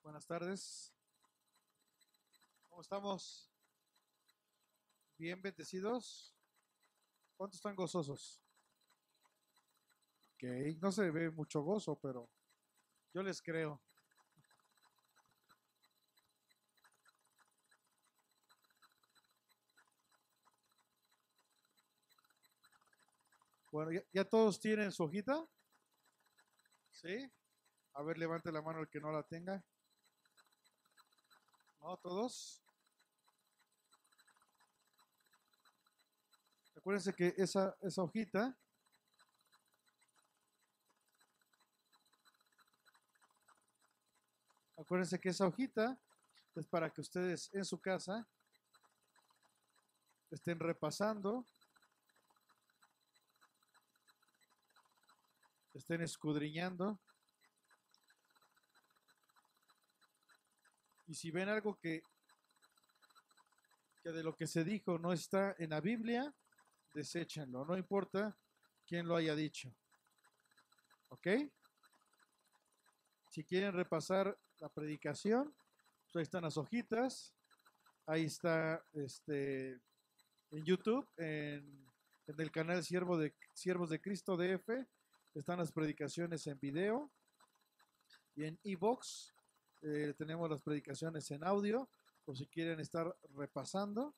Buenas tardes. ¿Cómo estamos? ¿Bien bendecidos? ¿Cuántos están gozosos? Ok, no se ve mucho gozo, pero yo les creo. Bueno, ¿ya todos tienen su hojita? ¿Sí? A ver, levante la mano el que no la tenga. ¿No? ¿Todos? Acuérdense que esa hojita es para que ustedes en su casa estén repasando, estén escudriñando. Y si ven algo que de lo que se dijo no está en la Biblia, deséchenlo, no importa quién lo haya dicho. ¿Ok? Si quieren repasar la predicación, pues ahí están las hojitas, ahí está en YouTube, en el canal Siervos de Cristo DF, están las predicaciones en video, y en iVoox tenemos las predicaciones en audio, por si quieren estar repasando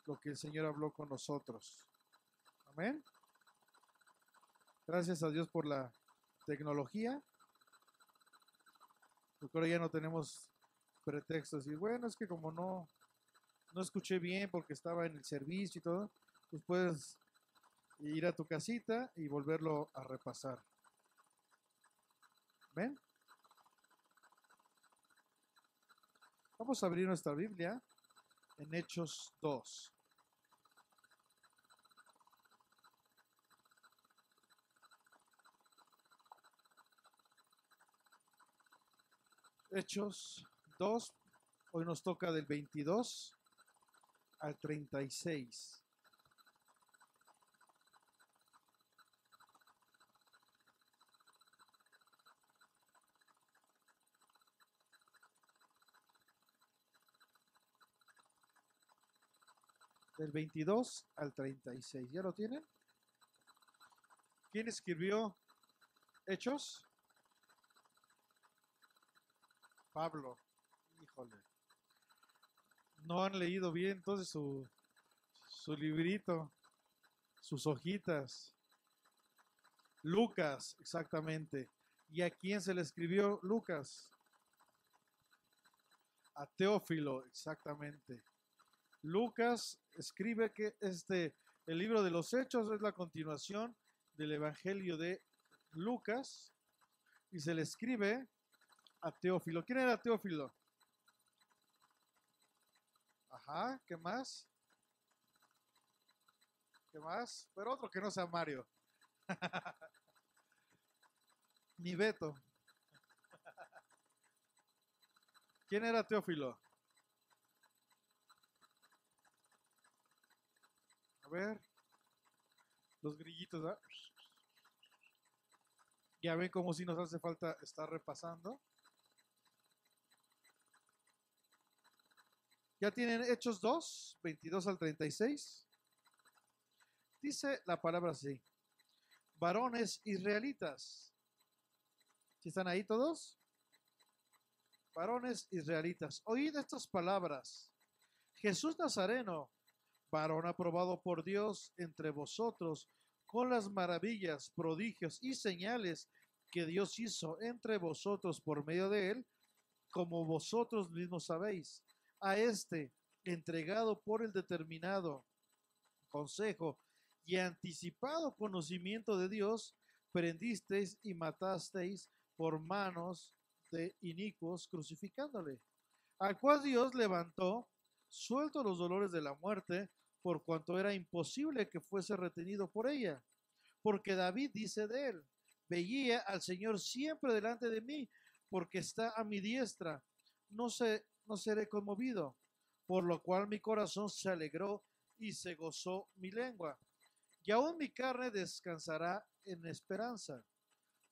lo que el Señor habló con nosotros. Amén. Gracias a Dios por la tecnología. Porque ahora ya no tenemos pretextos. Y bueno, es que como no escuché bien porque estaba en el servicio y todo, pues puedes ir a tu casita y volverlo a repasar. ¿Ven? Vamos a abrir nuestra Biblia en Hechos 2. Hechos 2, hoy nos toca del 22 al 36. Del 22 al 36. ¿Ya lo tienen? ¿Quién escribió Hechos? Pablo. Híjole. No han leído bien entonces su librito, sus hojitas. Lucas, exactamente. ¿Y a quién se le escribió Lucas? A Teófilo, exactamente. Lucas escribe que el libro de los Hechos es la continuación del Evangelio de Lucas y se le escribe a Teófilo. ¿Quién era Teófilo? Ajá, ¿qué más? ¿Qué más? Pero otro que no sea Mario. Ni Beto. ¿Quién era Teófilo? A ver, los grillitos, ¿verdad? Ya ven cómo si nos hace falta estar repasando. ¿Ya tienen Hechos 2, 22 al 36? Dice la palabra así: varones israelitas. ¿Sí están ahí todos? Varones israelitas, oíd estas palabras. Jesús Nazareno, varón aprobado por Dios entre vosotros, con las maravillas, prodigios y señales que Dios hizo entre vosotros por medio de él, como vosotros mismos sabéis. A este entregado por el determinado consejo y anticipado conocimiento de Dios, prendisteis y matasteis por manos de inicuos, crucificándole, al cual Dios levantó, suelto los dolores de la muerte, por cuanto era imposible que fuese retenido por ella. Porque David dice de él: veía al Señor siempre delante de mí, porque está a mi diestra, no seré conmovido, por lo cual mi corazón se alegró y se gozó mi lengua. Y aún mi carne descansará en esperanza,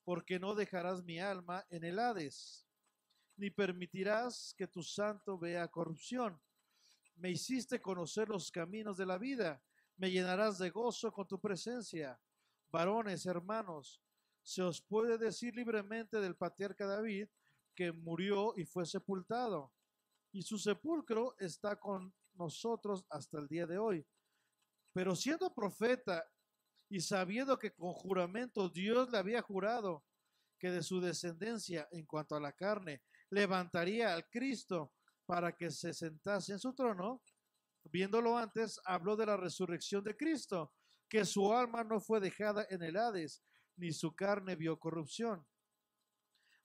porque no dejarás mi alma en el Hades, ni permitirás que tu santo vea corrupción. Me hiciste conocer los caminos de la vida, me llenarás de gozo con tu presencia. Varones, hermanos, se os puede decir libremente del patriarca David, que murió y fue sepultado, y su sepulcro está con nosotros hasta el día de hoy. Pero siendo profeta y sabiendo que con juramento Dios le había jurado que de su descendencia en cuanto a la carne levantaría al Cristo para que se sentase en su trono, viéndolo antes, habló de la resurrección de Cristo, que su alma no fue dejada en el Hades, ni su carne vio corrupción.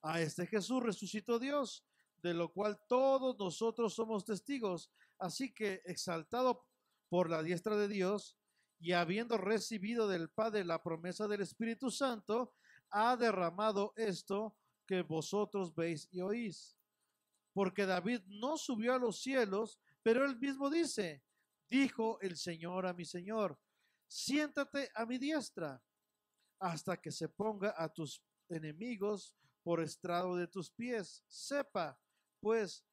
A este Jesús resucitó Dios, de lo cual todos nosotros somos testigos. Así que, exaltado por la diestra de Dios, y habiendo recibido del Padre la promesa del Espíritu Santo, ha derramado esto que vosotros veis y oís. Porque David no subió a los cielos, pero él mismo dice: dijo el Señor a mi Señor, siéntate a mi diestra, hasta que se ponga a tus enemigos por estrado de tus pies. Sepa, pues,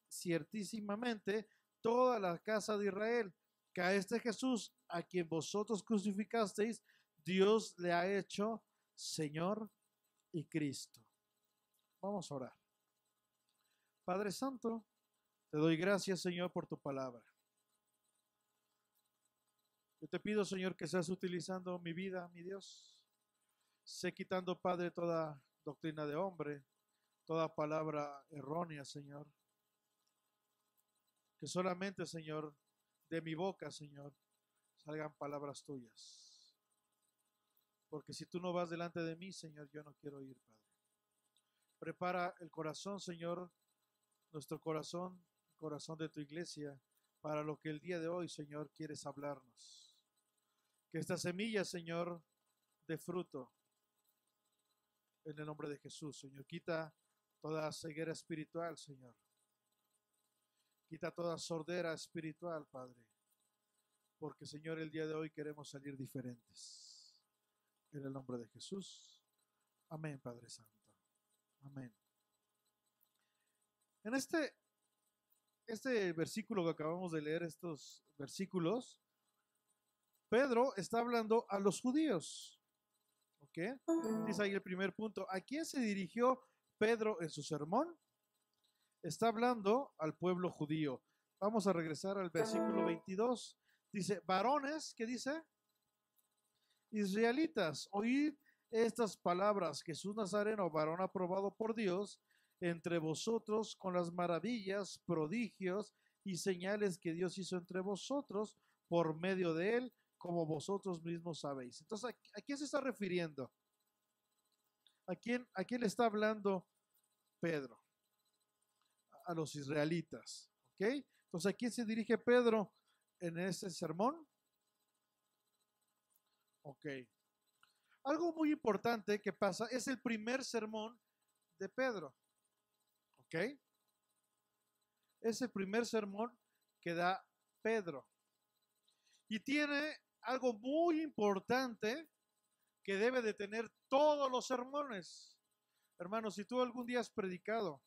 ciertísimamente toda la casa de Israel, que a este Jesús, a quien vosotros crucificasteis, Dios le ha hecho Señor y Cristo. Vamos a orar. Padre Santo, te doy gracias, Señor, por tu palabra. Yo te pido, Señor, que seas utilizando mi vida, mi Dios. Sé quitando, Padre, toda doctrina de hombre, toda palabra errónea, Señor. Que solamente, Señor, de mi boca, Señor, salgan palabras tuyas. Porque si tú no vas delante de mí, Señor, yo no quiero ir, Padre. Prepara el corazón, Señor, nuestro corazón, el corazón de tu iglesia, para lo que el día de hoy, Señor, quieres hablarnos. Que esta semilla, Señor, dé fruto. En el nombre de Jesús, Señor. Quita toda ceguera espiritual, Señor. Quita toda sordera espiritual, Padre. Porque, Señor, el día de hoy queremos salir diferentes. En el nombre de Jesús. Amén, Padre Santo. Amén. En este versículo que acabamos de leer, estos versículos, Pedro está hablando a los judíos. ¿Ok? Dice ahí el primer punto. ¿A quién se dirigió Pedro en su sermón? Está hablando al pueblo judío. Vamos a regresar al versículo 22. Dice: varones, ¿qué dice? Israelitas, oíd estas palabras: Jesús Nazareno, varón aprobado por Dios entre vosotros, con las maravillas, prodigios y señales que Dios hizo entre vosotros por medio de él, como vosotros mismos sabéis. Entonces, ¿a quién se está refiriendo? ¿A quién le está hablando Pedro? A los israelitas. ¿Ok? Entonces, ¿a quién se dirige Pedro en ese sermón? Ok. Algo muy importante que pasa, es el primer sermón de Pedro. ¿Ok? Es el primer sermón que da Pedro. Y tiene algo muy importante que debe de tener todos los sermones. Hermanos, si tú algún día has predicado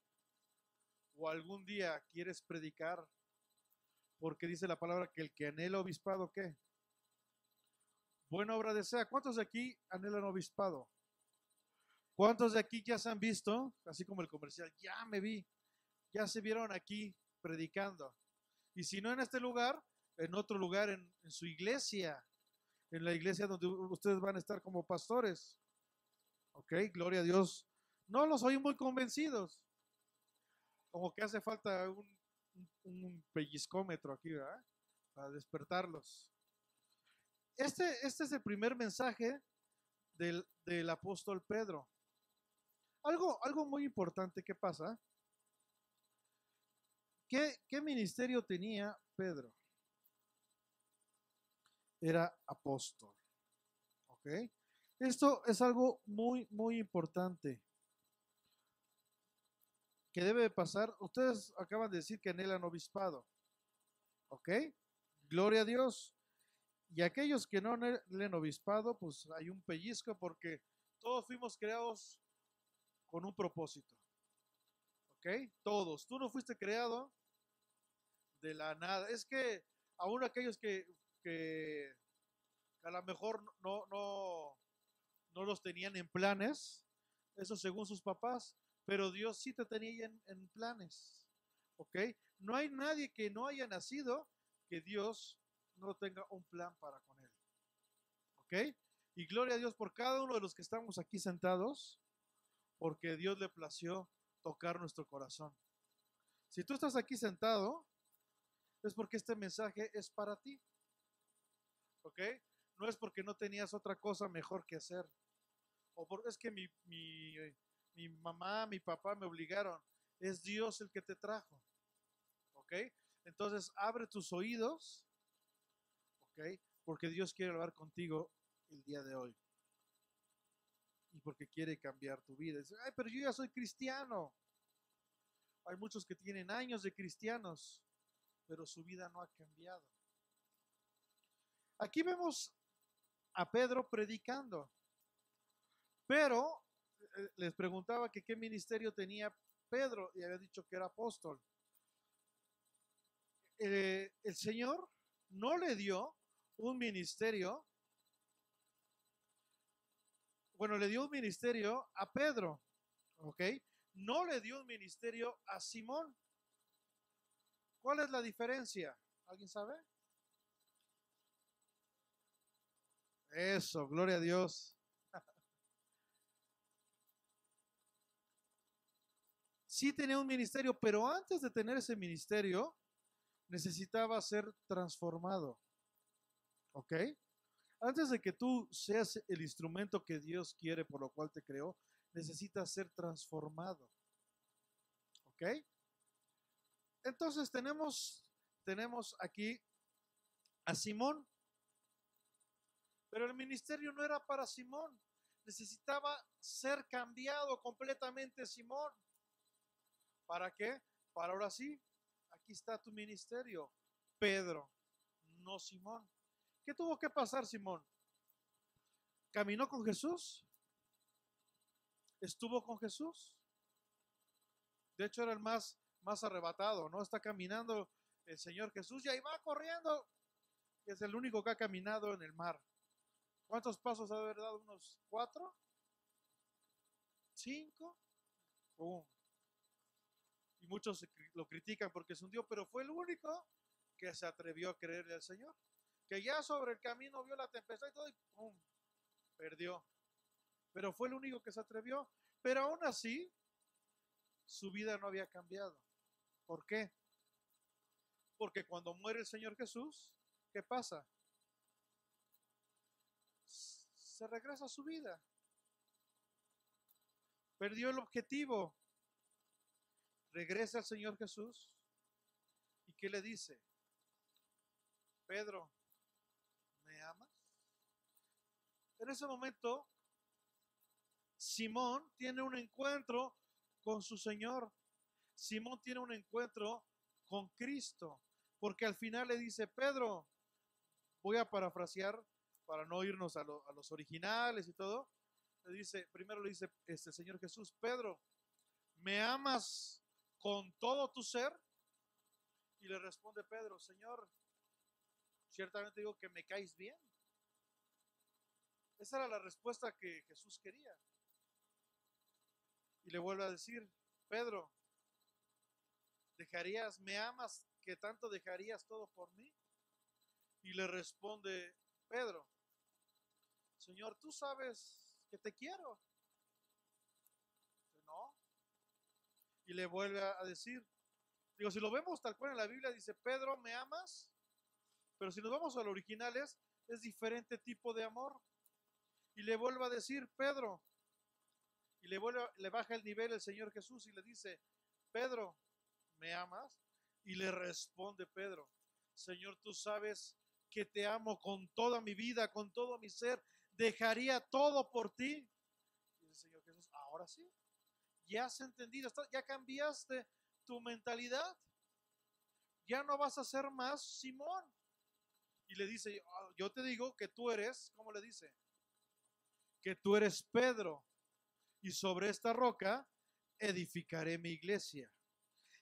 o algún día quieres predicar, porque dice la palabra que el que anhela obispado, ¿qué? Buena obra desea. ¿Cuántos de aquí anhelan obispado? ¿Cuántos de aquí ya se han visto? Así como el comercial, ya me vi, ya se vieron aquí predicando. Y si no en este lugar, en otro lugar, en su iglesia, en la iglesia donde ustedes van a estar como pastores. Ok, gloria a Dios. No los oí muy convencidos. Como que hace falta un un pellizcómetro aquí, ¿verdad? Para despertarlos. Este es el primer mensaje del apóstol Pedro. Algo muy importante que pasa. ¿Qué ministerio tenía Pedro? Era apóstol. ¿Ok? Esto es algo muy importante que debe de pasar. Ustedes acaban de decir que anhelan obispado. ¿Ok? Gloria a Dios. Y aquellos que no anhelen obispado, pues hay un pellizco porque todos fuimos creados con un propósito. ¿Ok? Todos. Tú no fuiste creado de la nada. Es que aún aquellos que a lo mejor no los tenían en planes, eso según sus papás, pero Dios sí te tenía en planes. ¿Ok? No hay nadie que no haya nacido que Dios no tenga un plan para con él. ¿Ok? Y gloria a Dios por cada uno de los que estamos aquí sentados, porque Dios le plació tocar nuestro corazón. Si tú estás aquí sentado, es porque este mensaje es para ti. ¿Ok? No es porque no tenías otra cosa mejor que hacer. O porque es que mi mamá, mi papá me obligaron. Es Dios el que te trajo. ¿Ok? Entonces abre tus oídos. ¿Ok? Porque Dios quiere hablar contigo el día de hoy. Y porque quiere cambiar tu vida. Dice, ay, pero yo ya soy cristiano. Hay muchos que tienen años de cristianos, pero su vida no ha cambiado. Aquí vemos a Pedro predicando, pero les preguntaba que qué ministerio tenía Pedro y había dicho que era apóstol. El Señor no le dio un ministerio, bueno, le dio un ministerio a Pedro, ¿ok? No le dio un ministerio a Simón. ¿Cuál es la diferencia? ¿Alguien sabe? Eso, gloria a Dios. Sí tenía un ministerio, pero antes de tener ese ministerio, necesitaba ser transformado. ¿Ok? Antes de que tú seas el instrumento que Dios quiere por lo cual te creó, necesitas ser transformado. ¿Ok? Entonces tenemos aquí a Simón, pero el ministerio no era para Simón. Necesitaba ser cambiado completamente Simón. ¿Para qué? Para ahora sí, aquí está tu ministerio, Pedro, no Simón. ¿Qué tuvo que pasar Simón? ¿Caminó con Jesús? ¿Estuvo con Jesús? De hecho era el más arrebatado, ¿no? Está caminando el Señor Jesús y ahí va corriendo. Es el único que ha caminado en el mar. ¿Cuántos pasos ha de haber dado? ¿Unos 4? ¿5? ¡Pum! Y muchos lo critican porque se hundió, pero fue el único que se atrevió a creerle al Señor. Que ya sobre el camino vio la tempestad y todo y ¡pum! Perdió. Pero fue el único que se atrevió. Pero aún así, su vida no había cambiado. ¿Por qué? Porque cuando muere el Señor Jesús, ¿qué pasa? Se regresa a su vida. Perdió el objetivo. Regresa al Señor Jesús. ¿Y qué le dice? Pedro, ¿me amas? En ese momento, Simón tiene un encuentro con su Señor. Simón tiene un encuentro con Cristo. Porque al final le dice, Pedro, voy a parafrasear para no irnos a los originales y todo. Primero le dice este Señor Jesús, Pedro, ¿me amas con todo tu ser? Y le responde Pedro, Señor, ciertamente digo que me caes bien. Esa era la respuesta que Jesús quería. Y le vuelve a decir, Pedro, ¿me amas que tanto dejarías todo por mí? Y le responde Pedro, Señor, tú sabes que te quiero. No. Y le vuelve a decir, Digo, si lo vemos tal cual en la Biblia, dice, Pedro, ¿me amas? Pero si nos vamos al original es diferente tipo de amor. Y le vuelve a decir, Pedro, y le baja el nivel el Señor Jesús y le dice, Pedro, ¿me amas? Y le responde Pedro, Señor, tú sabes que te amo con toda mi vida, con todo mi ser, dejaría todo por ti. Y el Señor Jesús, ahora sí, ya has entendido, ya cambiaste tu mentalidad, ya no vas a ser más Simón. Y le dice, yo te digo que tú eres, ¿cómo le dice? Que tú eres Pedro, y sobre esta roca edificaré mi iglesia.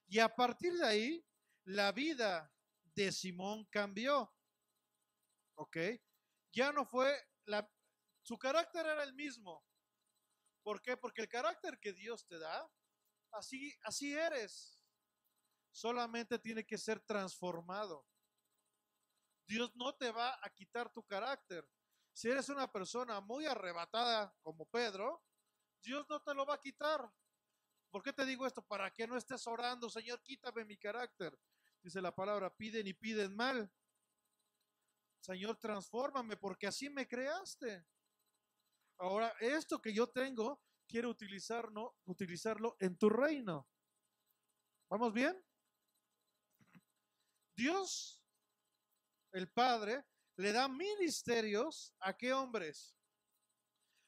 Y a partir de ahí, la vida de Simón cambió. ¿Ok? Ya no fue, su carácter era el mismo. ¿Por qué? Porque el carácter que Dios te da, así eres. Solamente tiene que ser transformado. Dios no te va a quitar tu carácter. Si eres una persona muy arrebatada como Pedro, Dios no te lo va a quitar. ¿Por qué te digo esto? Para que no estés orando, Señor, quítame mi carácter. Dice la palabra, piden y piden mal. Señor, transfórmame porque así me creaste. Ahora, esto que yo tengo, quiero utilizarlo en tu reino. ¿Vamos bien? Dios, el Padre, le da ministerios a qué hombres?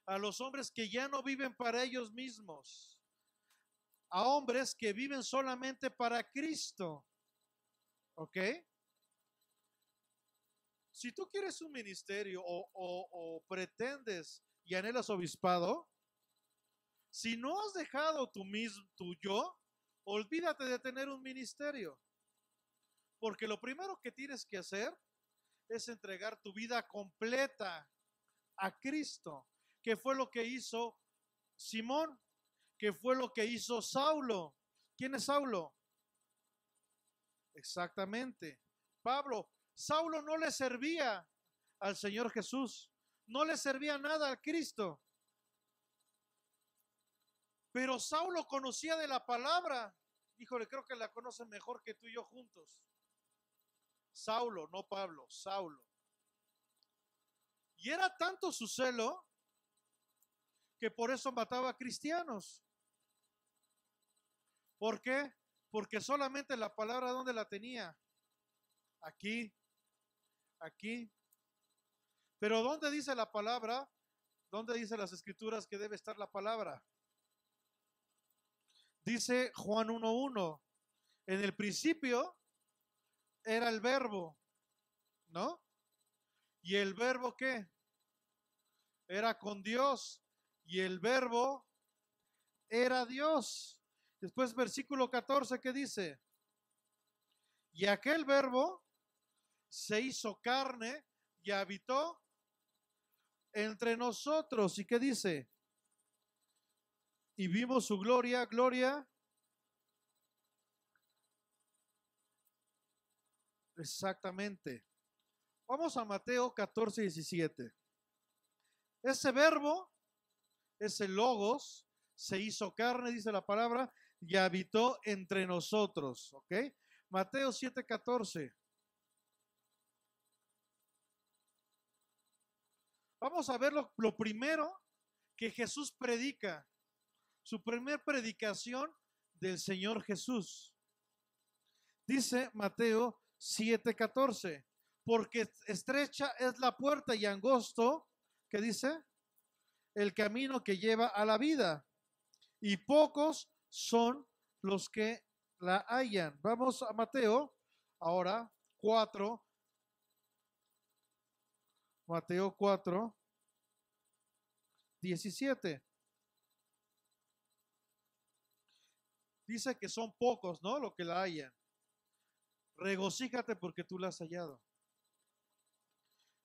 A los hombres que ya no viven para ellos mismos, a hombres que viven solamente para Cristo. ¿Ok? Si tú quieres un ministerio o pretendes y anhelas obispado, si no has dejado tu yo, olvídate de tener un ministerio. Porque lo primero que tienes que hacer es entregar tu vida completa a Cristo, que fue lo que hizo Simón, que fue lo que hizo Saulo. ¿Quién es Saulo? Exactamente. Pablo. Saulo no le servía al Señor Jesús, no le servía nada al Cristo. Pero Saulo conocía de la palabra. Híjole, creo que la conoce mejor que tú y yo juntos. Saulo, no Pablo, Saulo. Y era tanto su celo que por eso mataba a cristianos. ¿Por qué? Porque solamente la palabra, ¿dónde la tenía? Aquí, aquí. Pero ¿dónde dice la palabra? ¿Dónde dice las escrituras que debe estar la palabra? Dice Juan 1:1. En el principio era el verbo, ¿no? ¿Y el verbo qué? Era con Dios. Y el verbo era Dios. Después versículo 14, ¿qué dice? Y aquel verbo se hizo carne y habitó entre nosotros. ¿Y qué dice? Y vimos su gloria, gloria. Exactamente. Vamos a Mateo 14:17. Ese verbo, ese logos, se hizo carne, dice la palabra, y habitó entre nosotros. ¿Ok? Mateo 7:14. Vamos a ver lo primero que Jesús predica. Su primer predicación del Señor Jesús. Dice Mateo 7:14. Porque estrecha es la puerta y angosto, ¿qué dice? El camino que lleva a la vida. Y pocos son los que la hallan. Vamos a Mateo, ahora 4. Mateo 4:17. Dice que son pocos, ¿no? Lo que la hallan. Regocíjate porque tú la has hallado.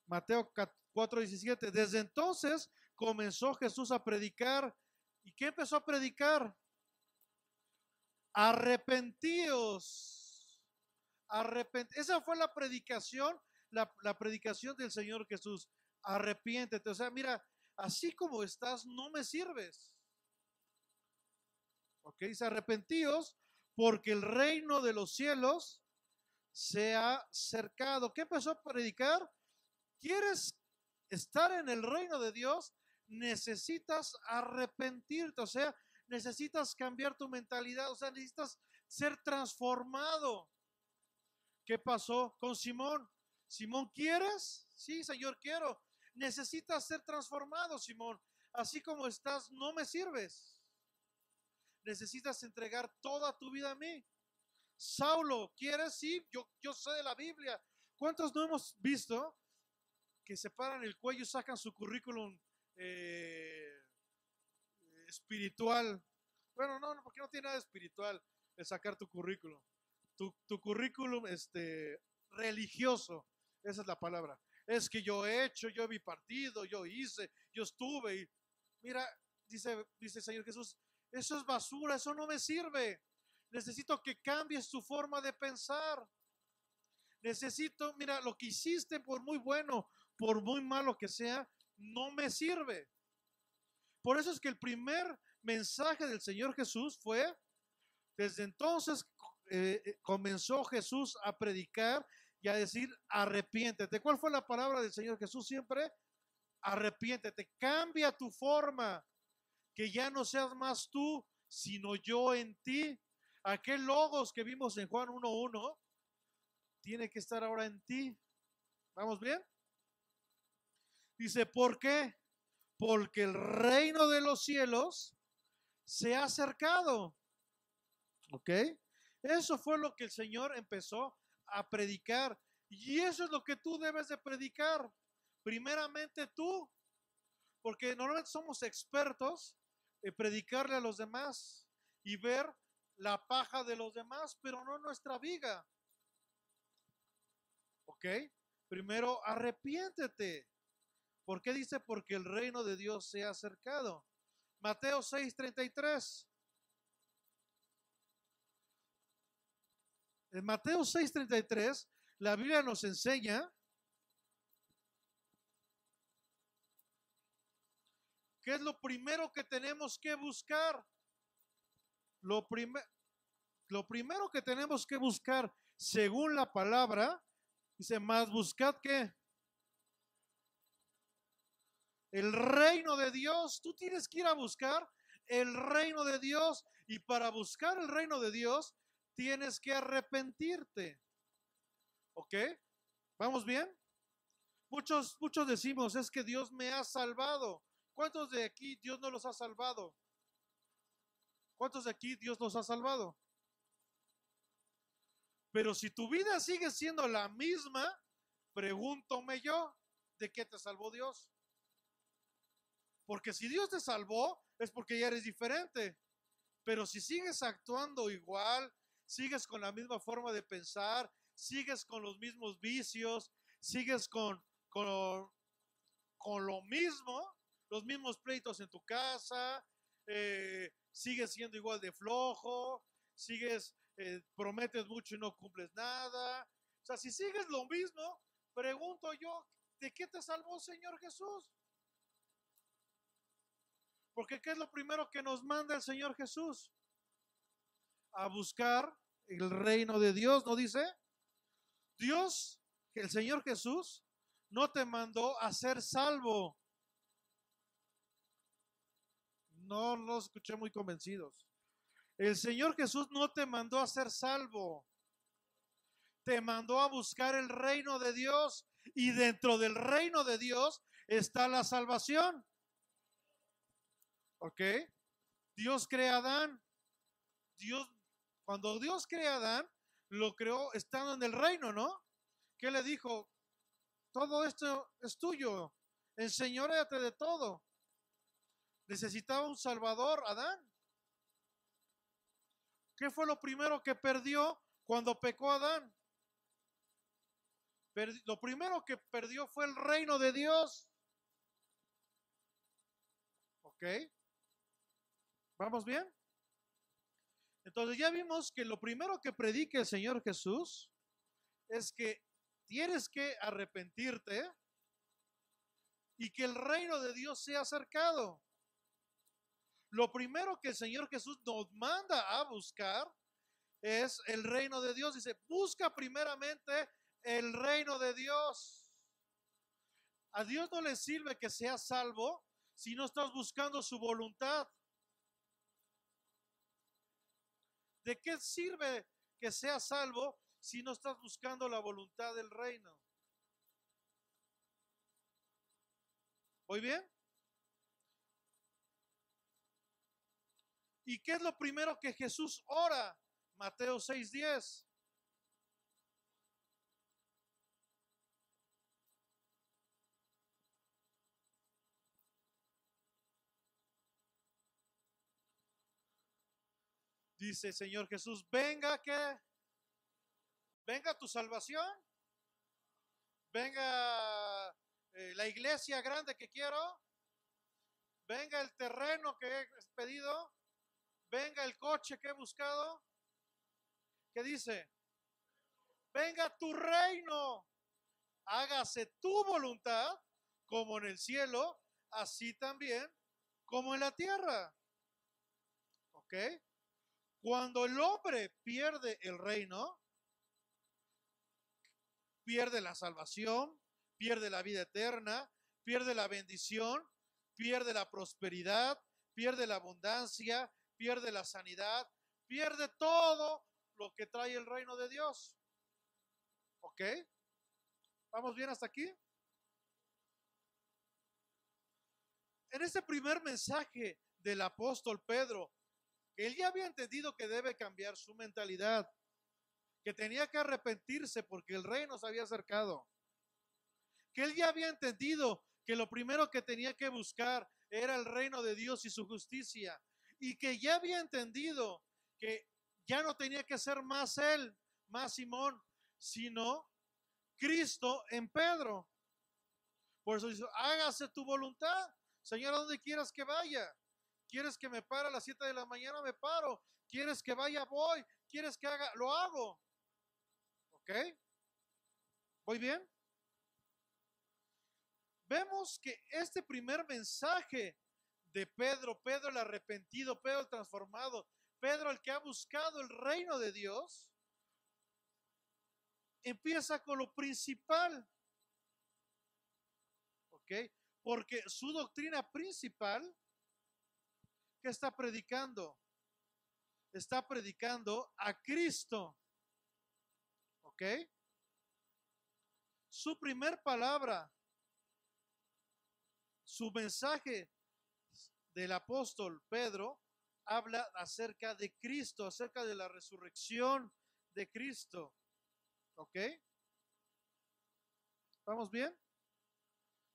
Mateo 4:17. Desde entonces comenzó Jesús a predicar. ¿Y qué empezó a predicar? Arrepentíos. Esa fue la predicación, la predicación del Señor Jesús. Arrepiéntete. O sea, mira, así como estás, no me sirves. Ok, dice arrepentíos porque el reino de los cielos se ha acercado. ¿Qué empezó a predicar? ¿Quieres estar en el reino de Dios? Necesitas arrepentirte, o sea, necesitas cambiar tu mentalidad, o sea, necesitas ser transformado. ¿Qué pasó con Simón? Simón, ¿quieres? Sí, Señor, quiero. Necesitas ser transformado, Simón. Así como estás, no me sirves. Necesitas entregar toda tu vida a mí. Saulo, ¿quieres? Sí, yo sé de la Biblia. ¿Cuántos no hemos visto que se paran el cuello y sacan su currículum espiritual? Bueno, no, porque no tiene nada espiritual el sacar tu currículum. Tu currículum religioso, esa es la palabra. Es que yo he hecho, yo vi partido, yo hice, yo estuve. Y mira, dice el Señor Jesús, eso es basura, eso no me sirve. Necesito que cambies tu forma de pensar. Necesito, mira, lo que hiciste, por muy bueno, por muy malo que sea, no me sirve. Por eso es que el primer mensaje del Señor Jesús fue, desde entonces comenzó Jesús a predicar y a decir, arrepiéntete. ¿Cuál fue la palabra del Señor Jesús siempre? Arrepiéntete, cambia tu forma, que ya no seas más tú, sino yo en ti. Aquel logos que vimos en Juan 1:1 tiene que estar ahora en ti. ¿Vamos bien? Dice, ¿por qué? Porque el reino de los cielos se ha acercado. ¿Ok? Eso fue lo que el Señor empezó a predicar. Y eso es lo que tú debes de predicar. Primeramente tú, porque normalmente somos expertos en predicarle a los demás y ver la paja de los demás, pero no nuestra viga. ¿Ok? Primero arrepiéntete. ¿Por qué dice? Porque el reino de Dios se ha acercado. Mateo 6:33. En Mateo 6:33, la Biblia nos enseña que es lo primero que tenemos que buscar. Lo, lo primero que tenemos que buscar, según la palabra, dice, más buscad que el reino de Dios. Tú tienes que ir a buscar el reino de Dios, y para buscar el reino de Dios tienes que arrepentirte. ¿Ok? ¿Vamos bien? Muchos decimos, es que Dios me ha salvado. ¿Cuántos de aquí Dios no los ha salvado? ¿Cuántos de aquí Dios los ha salvado? Pero si tu vida sigue siendo la misma, pregúntome yo, ¿de qué te salvó Dios? Porque si Dios te salvó, es porque ya eres diferente. Pero si sigues actuando igual, sigues con la misma forma de pensar, sigues con los mismos vicios, sigues con lo mismo, los mismos pleitos en tu casa, sigues siendo igual de flojo, sigues, prometes mucho y no cumples nada. O sea, si sigues lo mismo, pregunto yo, ¿de qué te salvó Señor Jesús? Porque ¿qué es lo primero que nos manda el Señor Jesús? A buscar el reino de Dios, ¿no dice? Dios, el Señor Jesús, no te mandó a ser salvo. No los escuché muy convencidos. El Señor Jesús no te mandó a ser salvo. Te mandó a buscar el reino de Dios, y dentro del reino de Dios está la salvación. ¿Ok? Dios crea a Adán. Cuando Dios crea a Adán, lo creó estando en el reino, ¿no? ¿Qué le dijo? Todo esto es tuyo. Enseñórate de todo. Necesitaba un salvador, Adán. ¿Qué fue lo primero que perdió cuando pecó Adán? Lo primero que perdió fue el reino de Dios. ¿Ok? ¿Vamos bien? Entonces ya vimos que lo primero que predica el Señor Jesús es que tienes que arrepentirte y que el reino de Dios sea acercado. Lo primero que el Señor Jesús nos manda a buscar es el reino de Dios. Dice, busca primeramente el reino de Dios. A Dios no le sirve que seas salvo si no estás buscando su voluntad. ¿De qué sirve que seas salvo si no estás buscando la voluntad del reino? ¿Voy bien? ¿Y qué es lo primero que Jesús ora? Mateo 6:10. Dice Señor Jesús, venga tu salvación, venga la iglesia grande que quiero, venga el terreno que he pedido, venga el coche que he buscado. ¿Qué dice? Venga tu reino, hágase tu voluntad, como en el cielo, así también como en la tierra. ¿Ok? Cuando el hombre pierde el reino, pierde la salvación, pierde la vida eterna, pierde la bendición, pierde la prosperidad, pierde la abundancia, pierde la sanidad, pierde todo lo que trae el reino de Dios. ¿Ok? ¿Vamos bien hasta aquí? En este primer mensaje del apóstol Pedro, él ya había entendido que debe cambiar su mentalidad, que tenía que arrepentirse porque el reino se había acercado, que él ya había entendido que lo primero que tenía que buscar era el reino de Dios y su justicia, y que ya había entendido que ya no tenía que ser más él, más Simón, sino Cristo en Pedro. Por eso dice, hágase tu voluntad, Señor, a donde quieras que vaya. ¿Quieres que me pare a las 7 de la mañana? Me paro. ¿Quieres que vaya? Voy. ¿Quieres que haga? Lo hago. ¿Ok? ¿Voy bien? Vemos que este primer mensaje de Pedro, Pedro el arrepentido, Pedro el transformado, Pedro el que ha buscado el reino de Dios, empieza con lo principal. ¿Ok? Porque su doctrina principal, ¿qué está predicando? Está predicando a Cristo. ¿Ok? Su primer palabra, su mensaje del apóstol Pedro habla acerca de Cristo, acerca de la resurrección de Cristo. ¿Ok? ¿Vamos bien?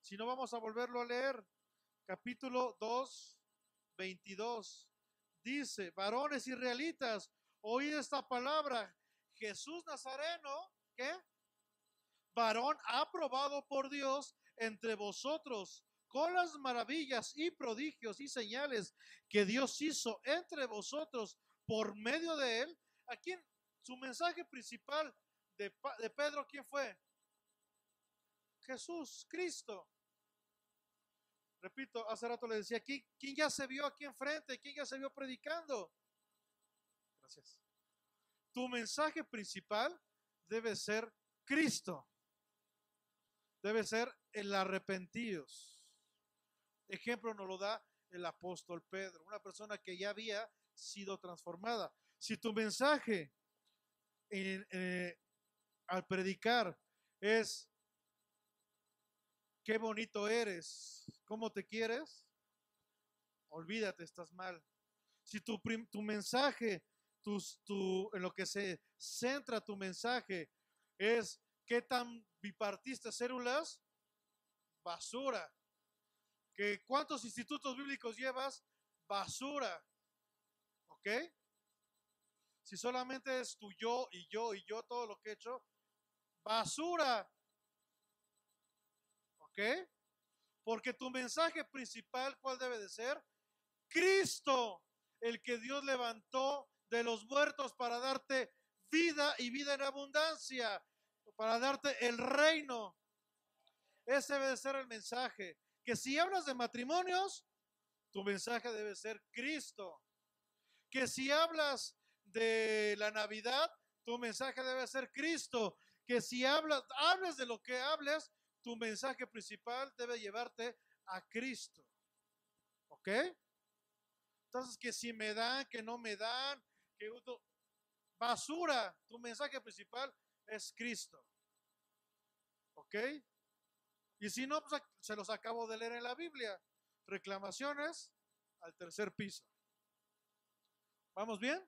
Si no, vamos a volverlo a leer. Capítulo 2, 22. Dice, varones israelitas, oíd esta palabra. Jesús Nazareno, ¿qué? Varón aprobado por Dios entre vosotros, con las maravillas y prodigios y señales que Dios hizo entre vosotros por medio de él. ¿A quién? Su mensaje principal de Pedro, ¿quién fue? Jesús, Cristo. Repito, hace rato le decía, ¿quién ya se vio aquí enfrente? ¿Quién ya se vio predicando? Gracias. Tu mensaje principal debe ser Cristo. Debe ser el arrepentidos. Ejemplo nos lo da el apóstol Pedro, una persona que ya había sido transformada. Si tu mensaje al predicar es qué bonito eres, cómo te quieres, olvídate, estás mal. Si tu mensaje, en lo que se centra tu mensaje es qué tan bipartista células, basura. Que cuántos institutos bíblicos llevas, basura. ¿Ok? Si solamente es tu yo y yo y yo todo lo que he hecho, basura. ¿Ok? Porque tu mensaje principal, ¿cuál debe de ser? Cristo, el que Dios levantó de los muertos para darte vida y vida en abundancia, para darte el reino. Ese debe de ser el mensaje. Que si hablas de matrimonios, tu mensaje debe ser Cristo. Que si hablas de la Navidad, tu mensaje debe ser Cristo. Que si hables de lo que hables, tu mensaje principal debe llevarte a Cristo. ¿Ok? Entonces, que si me dan, que no me dan, que basura, tu mensaje principal es Cristo. ¿Ok? Y si no, pues se los acabo de leer en la Biblia. Reclamaciones al tercer piso. ¿Vamos bien?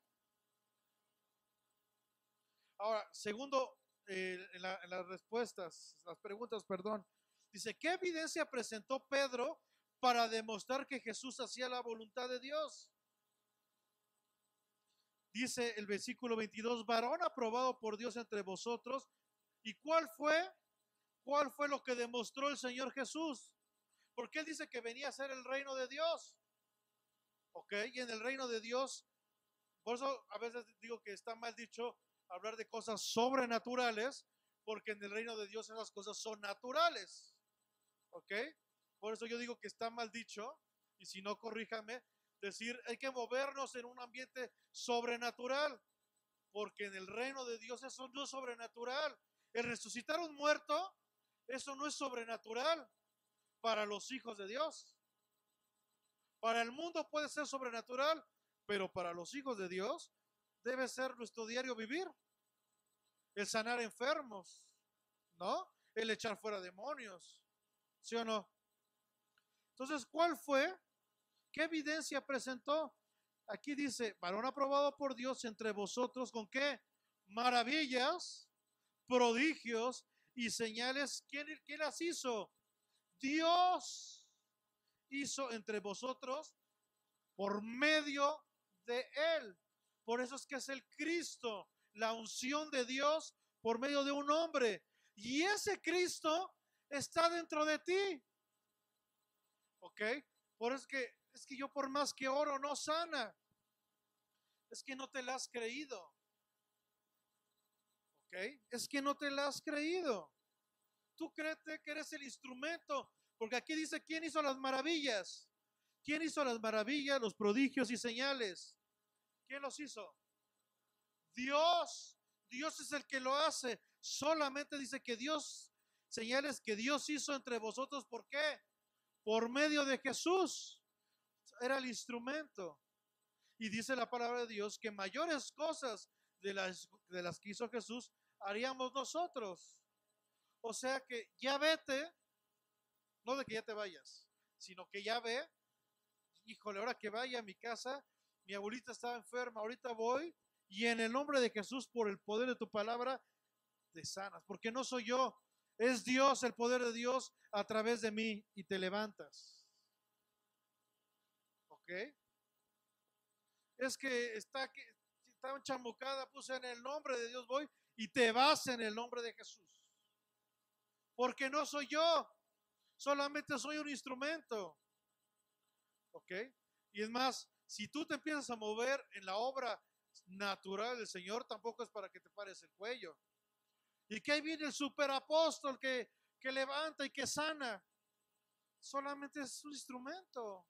Ahora, segundo, en las respuestas, las preguntas, perdón. Dice, ¿qué evidencia presentó Pedro para demostrar que Jesús hacía la voluntad de Dios? Dice el versículo 22, varón aprobado por Dios entre vosotros. ¿Y cuál fue? ¿Cuál fue lo que demostró el Señor Jesús? Porque Él dice que venía a ser el reino de Dios. ¿Ok? Y en el reino de Dios, por eso a veces digo que está mal dicho hablar de cosas sobrenaturales, porque en el reino de Dios esas cosas son naturales. ¿Ok? Por eso yo digo que está mal dicho, y si no, corríjame, decir hay que movernos en un ambiente sobrenatural, porque en el reino de Dios eso no es sobrenatural. El resucitar a un muerto, eso no es sobrenatural para los hijos de Dios. Para el mundo puede ser sobrenatural, pero para los hijos de Dios debe ser nuestro diario vivir. El sanar enfermos, ¿no? El echar fuera demonios, ¿sí o no? Entonces, ¿cuál fue? ¿Qué evidencia presentó? Aquí dice, varón aprobado por Dios entre vosotros, ¿con qué? Maravillas, prodigios y señales. ¿Quién las hizo? Dios hizo entre vosotros por medio de Él. Por eso es que es el Cristo, la unción de Dios por medio de un hombre. Y ese Cristo está dentro de ti. ¿Ok? Por eso es que yo por más que oro no sana. Es que no te la has creído. ¿Ok? Es que no te la has creído. Tú crees que eres el instrumento. Porque aquí dice, ¿quién hizo las maravillas? ¿Quién hizo las maravillas, los prodigios y señales? ¿Quién los hizo? Dios. Dios es el que lo hace. Solamente dice que Dios, señales que Dios hizo entre vosotros. ¿Por qué? Por medio de Jesús. Era el instrumento. Y dice la palabra de Dios que mayores cosas de las que hizo Jesús haríamos nosotros. O sea que ya vete, no de que ya te vayas, sino que ya ve, híjole, ahora que vaya a mi casa, mi abuelita estaba enferma, ahorita voy y en el nombre de Jesús, por el poder de tu palabra, te sanas, porque no soy yo, es Dios, el poder de Dios a través de mí y te levantas. ¿Ok? Es que está chamucada, puse en el nombre de Dios voy y te vas en el nombre de Jesús. Porque no soy yo, solamente soy un instrumento. ¿Ok? Y es más, si tú te empiezas a mover en la obra natural del Señor, tampoco es para que te pares el cuello. Y que ahí viene el superapóstol que levanta y que sana. Solamente es un instrumento,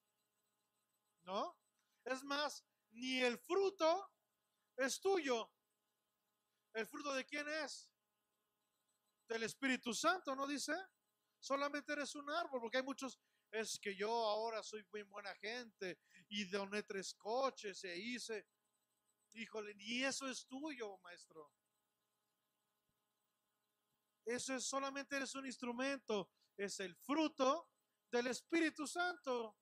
¿no? Es más, ni el fruto es tuyo. ¿El fruto de quién es? Del Espíritu Santo, ¿no dice? Solamente eres un árbol, porque hay muchos, es que yo ahora soy muy buena gente y doné 3 coches e hice, híjole, ni eso es tuyo, maestro. Eso es solamente eres un instrumento, es el fruto del Espíritu Santo.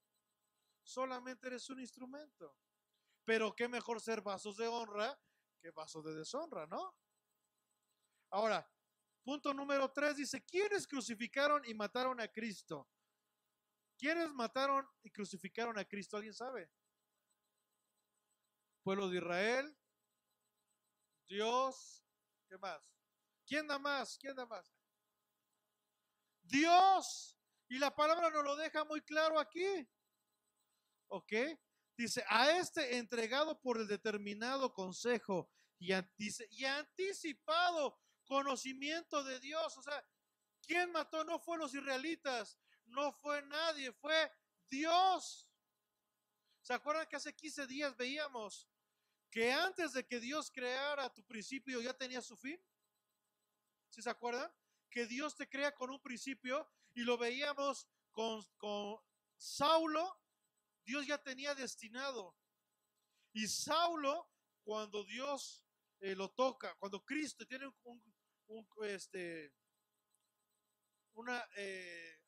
Solamente eres un instrumento. Pero qué mejor ser vasos de honra que vasos de deshonra, ¿no? Ahora, punto número 3 dice, ¿quiénes crucificaron y mataron a Cristo? ¿Quiénes mataron y crucificaron a Cristo? ¿Alguien sabe? Pueblo de Israel, Dios, ¿qué más? ¿Quién da más? ¿Quién da más? Dios. Y la palabra nos lo deja muy claro aquí. ¿Ok? Dice, a este entregado por el determinado consejo y anticipado conocimiento de Dios. O sea, ¿quién mató? No fue los israelitas, no fue nadie, fue Dios. ¿Se acuerdan que hace 15 días veíamos que antes de que Dios creara tu principio ya tenía su fin. ¿Sí se acuerdan? Que Dios te crea con un principio y lo veíamos con Saulo. Dios ya tenía destinado. Y Saulo, cuando Dios lo toca, cuando Cristo tiene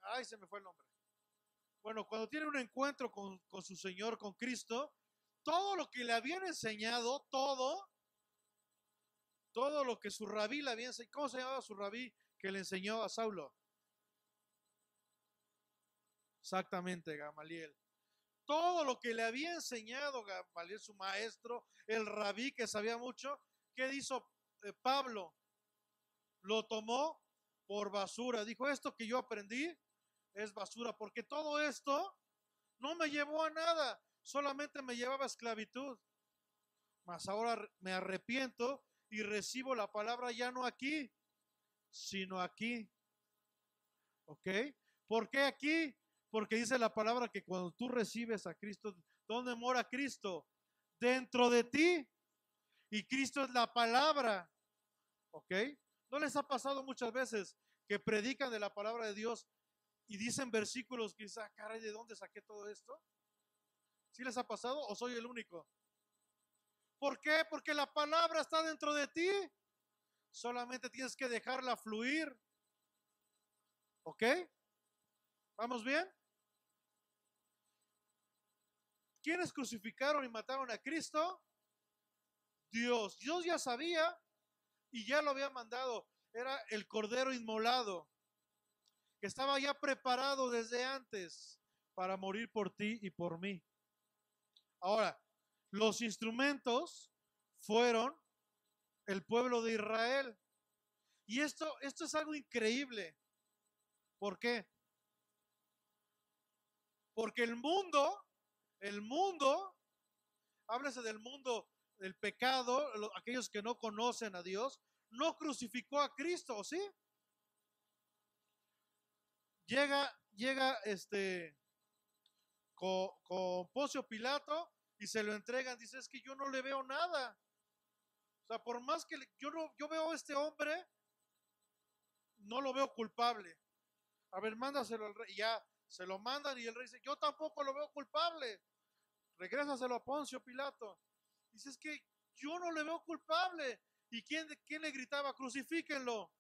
ay, se me fue el nombre. Bueno, cuando tiene un encuentro con su Señor, con Cristo, todo lo que le habían enseñado, todo lo que su rabí le había enseñado. ¿Cómo se llamaba su rabí que le enseñó a Saulo? Exactamente, Gamaliel. Todo lo que le había enseñado Gamaliel, su maestro, el rabí que sabía mucho, ¿qué hizo Pablo? Lo tomó por basura. Dijo, esto que yo aprendí es basura, porque todo esto no me llevó a nada, solamente me llevaba a esclavitud. Mas ahora me arrepiento y recibo la palabra ya no aquí, sino aquí. ¿Ok? ¿Por qué aquí? Porque dice la palabra que cuando tú recibes a Cristo, ¿dónde mora Cristo? Dentro de ti. Y Cristo es la palabra. ¿Ok? ¿No les ha pasado muchas veces que predican de la palabra de Dios y dicen versículos que dicen, caray, ¿de dónde saqué todo esto? ¿Sí les ha pasado o soy el único? ¿Por qué? Porque la palabra está dentro de ti. Solamente tienes que dejarla fluir. ¿Ok? ¿Vamos bien? ¿Quiénes crucificaron y mataron a Cristo? Dios. Dios ya sabía y ya lo había mandado. Era el cordero inmolado, que estaba ya preparado desde antes para morir por ti y por mí. Ahora, los instrumentos fueron el pueblo de Israel. Y esto es algo increíble. ¿Por qué? Porque el mundo, háblese del mundo, del pecado, aquellos que no conocen a Dios, no crucificó a Cristo, ¿sí? Llega con Poncio Pilato y se lo entregan, dice, es que yo no le veo nada. O sea, por más que yo veo a este hombre, no lo veo culpable. A ver, mándaselo al rey. Y ya se lo mandan y el rey dice, yo tampoco lo veo culpable. Regrésaselo a Poncio Pilato. Dice, es que yo no le veo culpable. ¿Y quién le gritaba? Crucifíquenlo.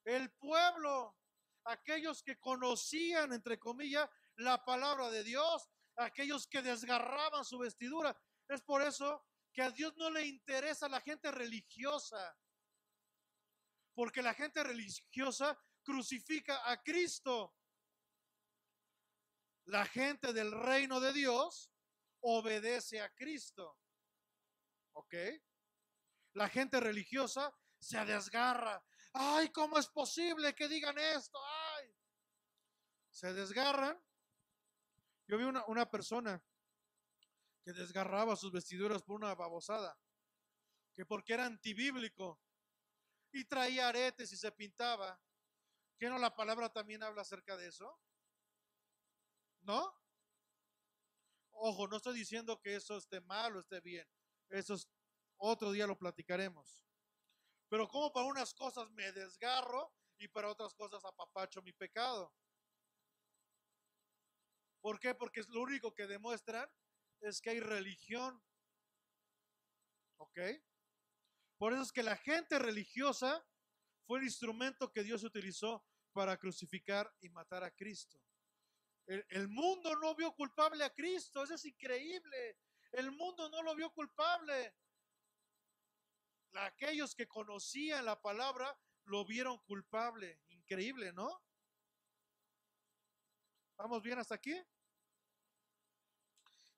El pueblo, aquellos que conocían, entre comillas, la palabra de Dios, aquellos que desgarraban su vestidura. Es por eso que a Dios no le interesa la gente religiosa, porque la gente religiosa crucifica a Cristo. La gente del reino de Dios obedece a Cristo. ¿Ok? La gente religiosa se desgarra. Ay, ¿cómo es posible que digan esto? Ay. Se desgarran. Yo vi una persona que desgarraba sus vestiduras por una babosada, que porque era antibíblico y traía aretes y se pintaba. ¿Qué no la palabra también habla acerca de eso? ¿No? Ojo, no estoy diciendo que eso esté mal o esté bien. Eso es otro día lo platicaremos. Pero como para unas cosas me desgarro y para otras cosas apapacho mi pecado. ¿Por qué? Porque es lo único que demuestran es que hay religión. ¿Ok? Por eso es que la gente religiosa fue el instrumento que Dios utilizó para crucificar y matar a Cristo. El mundo no vio culpable a Cristo, eso es increíble. El mundo no lo vio culpable. Aquellos que conocían la palabra lo vieron culpable. Increíble, ¿no? ¿Vamos bien hasta aquí?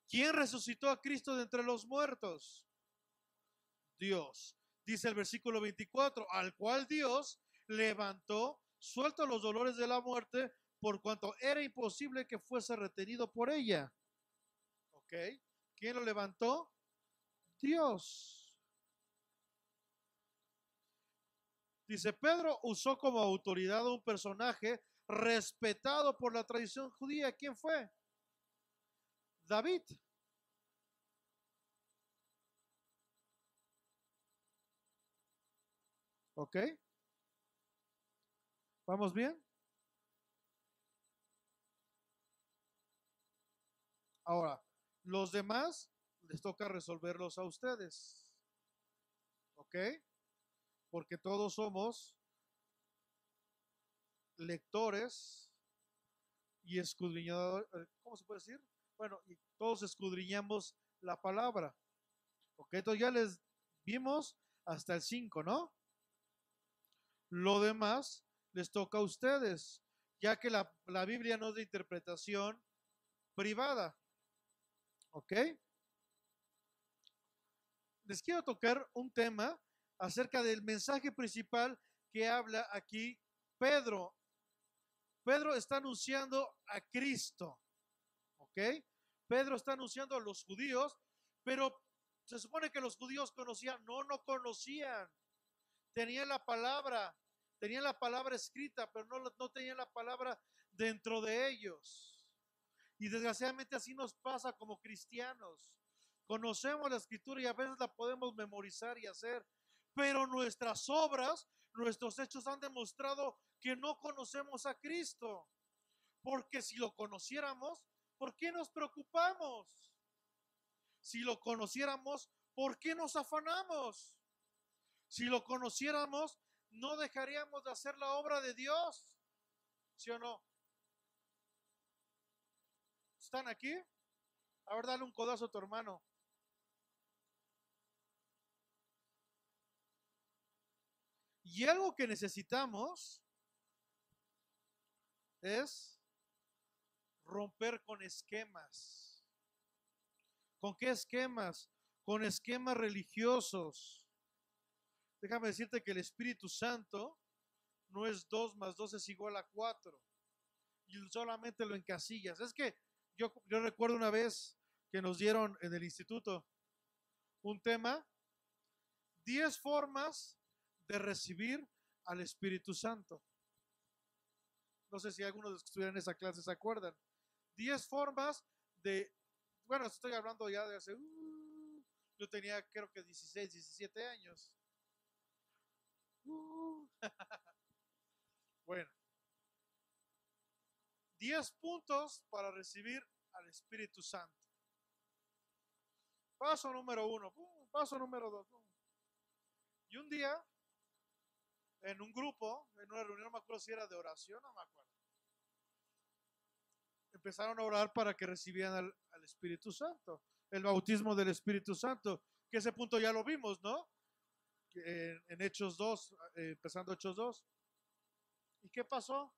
¿Quién resucitó a Cristo de entre los muertos? Dios. Dice el versículo 24, al cual Dios levantó, suelto los dolores de la muerte, por cuanto era imposible que fuese retenido por ella. ¿Ok? ¿Quién lo levantó? Dios. Dice, Pedro usó como autoridad a un personaje respetado por la tradición judía. ¿Quién fue? David. ¿Ok? ¿Vamos bien? Ahora, los demás les toca resolverlos a ustedes. ¿Ok? Porque todos somos lectores y escudriñadores. ¿Cómo se puede decir? Bueno, y todos escudriñamos la palabra. ¿Ok? Entonces ya les vimos hasta el 5, ¿no? Lo demás les toca a ustedes, ya que la Biblia no es de interpretación privada. ¿Ok? Les quiero tocar un tema acerca del mensaje principal que habla aquí Pedro. Pedro está anunciando a Cristo. ¿Ok? Pedro está anunciando a los judíos, pero se supone que los judíos conocían, no conocían. Tenían la palabra escrita, pero no tenían la palabra dentro de ellos. Y desgraciadamente así nos pasa como cristianos. Conocemos la escritura y a veces la podemos memorizar y hacer, pero nuestras obras, nuestros hechos han demostrado que no conocemos a Cristo. Porque si lo conociéramos, ¿por qué nos preocupamos? Si lo conociéramos, ¿por qué nos afanamos? Si lo conociéramos, no dejaríamos de hacer la obra de Dios. ¿Sí o no? ¿Están aquí? A ver, dale un codazo a tu hermano. Y algo que necesitamos es romper con esquemas. ¿Con qué esquemas? Con esquemas religiosos. Déjame decirte que el Espíritu Santo no es 2 más 2 es igual a 4. Y solamente lo encasillas. Es que yo recuerdo una vez que nos dieron en el instituto un tema, 10 formas de recibir al Espíritu Santo. No sé si algunos de los que estuvieron en esa clase se acuerdan. 10 formas de, bueno, estoy hablando ya de hace, yo tenía creo que 16, 17 años. Bueno, 10 puntos para recibir al Espíritu Santo. Paso número 1, paso número 2. Y un día, en un grupo, en una reunión, no me acuerdo si era de oración, no me acuerdo, empezaron a orar para que recibieran al Espíritu Santo, el bautismo del Espíritu Santo, que ese punto ya lo vimos, ¿no? En Hechos 2, empezando Hechos 2. ¿Y qué pasó?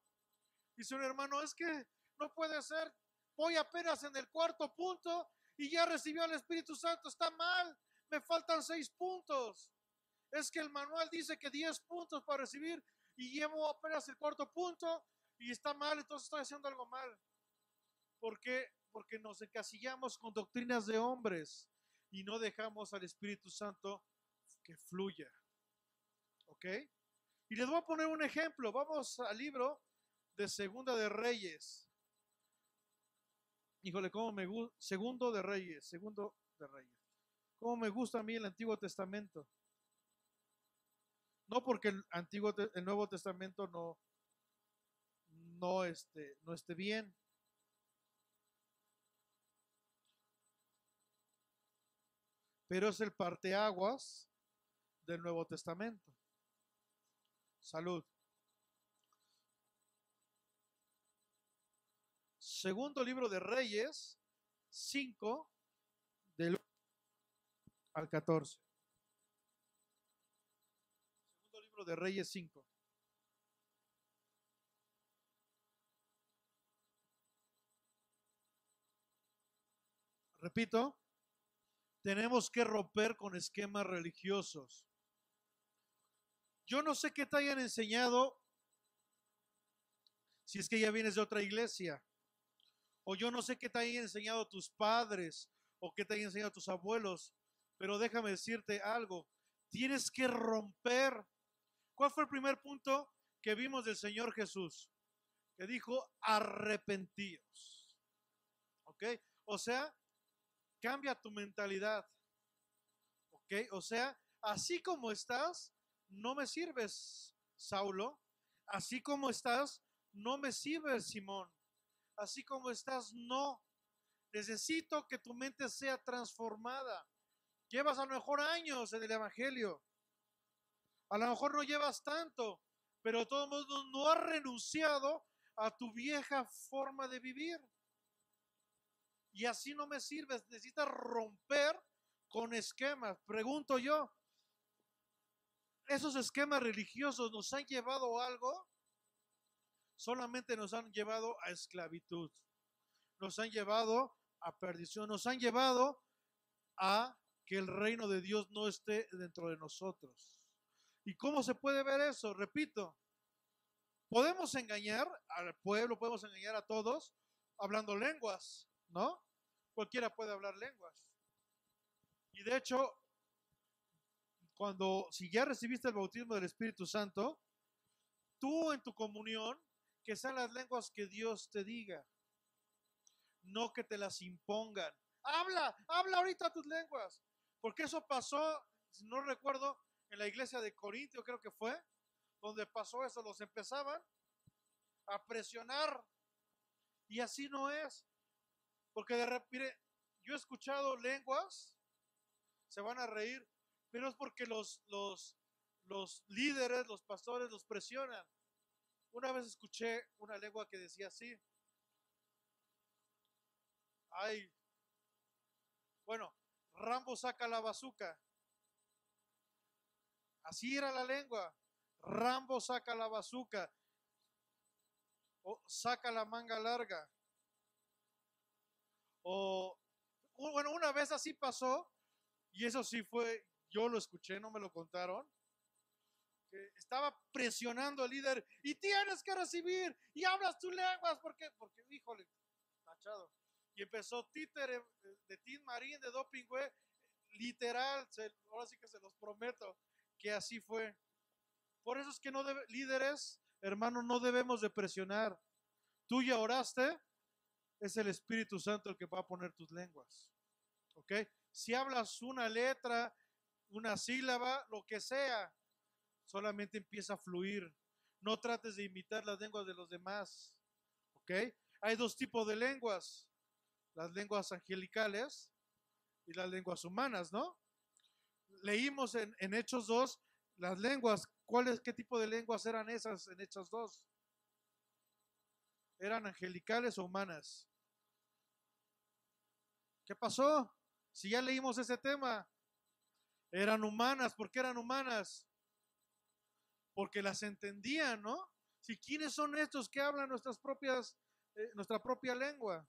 Dice un hermano, es que no puede ser, voy apenas en el cuarto punto y ya recibió al Espíritu Santo, está mal, me faltan 6 puntos. Es que el manual dice que 10 puntos para recibir y llevo apenas el cuarto punto y está mal, entonces estoy haciendo algo mal. ¿Por qué? Porque nos encasillamos con doctrinas de hombres y no dejamos al Espíritu Santo que fluya. ¿Ok? Y les voy a poner un ejemplo. Vamos al libro de Segunda de Reyes. Híjole, cómo me gusta. Segundo de Reyes. Cómo me gusta a mí el Antiguo Testamento. No porque el Nuevo Testamento no esté bien. Pero es el parteaguas del Nuevo Testamento. Salud. Segundo libro de Reyes, 5, del al 14. Segundo libro de Reyes 5. Repito, tenemos que romper con esquemas religiosos. Yo no sé qué te hayan enseñado si es que ya vienes de otra iglesia, o yo no sé qué te hayan enseñado tus padres, o qué te hayan enseñado tus abuelos, pero déjame decirte algo, tienes que romper. ¿Cuál fue el primer punto que vimos del Señor Jesús? Que dijo, arrepentíos. ¿Ok? O sea, cambia tu mentalidad. ¿Ok? O sea, así como estás, no me sirves, Saulo. Así como estás, no me sirves, Simón. Así como estás, no. Necesito que tu mente sea transformada. Llevas a lo mejor años en el Evangelio. A lo mejor no llevas tanto, pero de todos modos no has renunciado a tu vieja forma de vivir. Y así no me sirves. Necesitas romper con esquemas. Pregunto yo, ¿esos esquemas religiosos nos han llevado a algo? Solamente nos han llevado a esclavitud. Nos han llevado a perdición. Nos han llevado a que el reino de Dios no esté dentro de nosotros. ¿Y cómo se puede ver eso? Repito, podemos engañar al pueblo, podemos engañar a todos hablando lenguas, ¿no? Cualquiera puede hablar lenguas. Y de hecho, si ya recibiste el bautismo del Espíritu Santo, tú en tu comunión, que sean las lenguas que Dios te diga, no que te las impongan. Habla ahorita tus lenguas. Porque eso pasó, si no recuerdo, en la iglesia de Corintio, creo que fue, donde pasó eso, los empezaban a presionar. Y así no es. Porque de repente, mire, yo he escuchado lenguas, se van a reír, pero es porque los líderes, los pastores los presionan. Una vez escuché una lengua que decía así: ay, bueno, Rambo saca la bazuca. Así era la lengua. Rambo saca la bazuca. O saca la manga larga. O, bueno, una vez así pasó, y eso sí fue, yo lo escuché, no me lo contaron, que estaba presionando al líder, y tienes que recibir, y hablas tus lenguas, porque, híjole, tachado. Y empezó títere de Tin Marín, de Doping, güey, literal, ahora sí que se los prometo, que así fue. Por eso es que líderes, hermano, no debemos de presionar. Tú ya oraste, es el Espíritu Santo el que va a poner tus lenguas. ¿Ok? Si hablas una letra, una sílaba, lo que sea, solamente empieza a fluir. No trates de imitar las lenguas de los demás. ¿Ok? Hay dos tipos de lenguas: las lenguas angelicales y las lenguas humanas, ¿no? Leímos en Hechos 2 las lenguas. ¿Qué tipo de lenguas eran esas en Hechos 2? ¿Eran angelicales o humanas? ¿Qué pasó? Si ya leímos ese tema. Eran humanas. ¿Por qué eran humanas? Porque las entendían, ¿no? Si quiénes son estos que hablan nuestra propia lengua.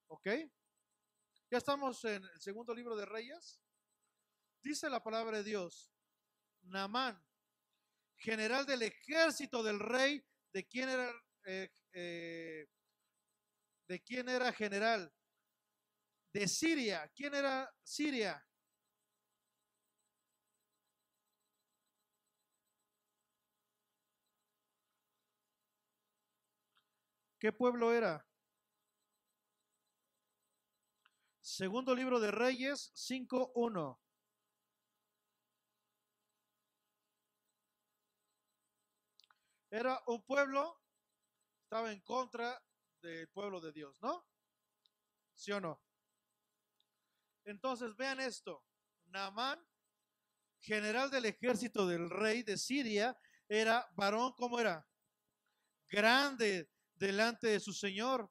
¿Ok? Ya estamos en el segundo libro de Reyes. Dice la palabra de Dios: Naamán, general del ejército del rey. ¿De quién era? ¿De quién era general? De Siria. ¿Quién era Siria? ¿Qué pueblo era? Segundo libro de Reyes 5:1. Era un pueblo, estaba en contra del pueblo de Dios, ¿no? ¿Sí o no? Entonces vean esto: Naamán, general del ejército del rey de Siria, era varón, ¿cómo era? Grande delante de su señor,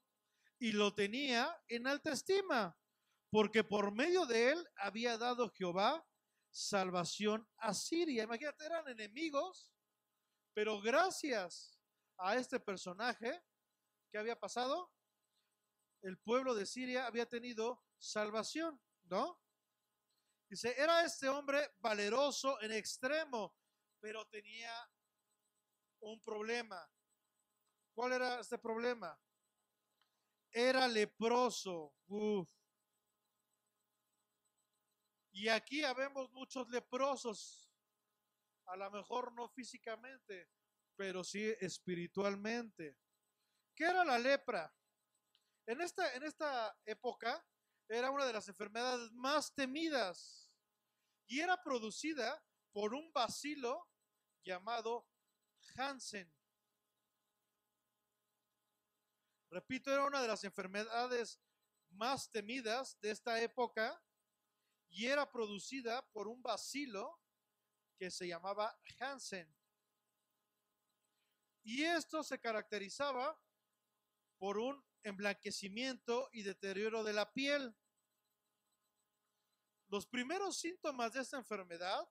y lo tenía en alta estima, porque por medio de él había dado Jehová salvación a Siria. Imagínate, eran enemigos, pero gracias a este personaje, ¿qué había pasado? El pueblo de Siria había tenido salvación, ¿no? Dice, era este hombre valeroso en extremo, pero tenía un problema. ¿Cuál era este problema? Era leproso. Uf. Y aquí habemos muchos leprosos, a lo mejor no físicamente, pero sí espiritualmente. ¿Qué era la lepra? En esta época era una de las enfermedades más temidas y era producida por un bacilo llamado Hansen. Repito, era una de las enfermedades más temidas de esta época y era producida por un bacilo que se llamaba Hansen. Y esto se caracterizaba por un emblanquecimiento y deterioro de la piel. Los primeros síntomas de esta enfermedad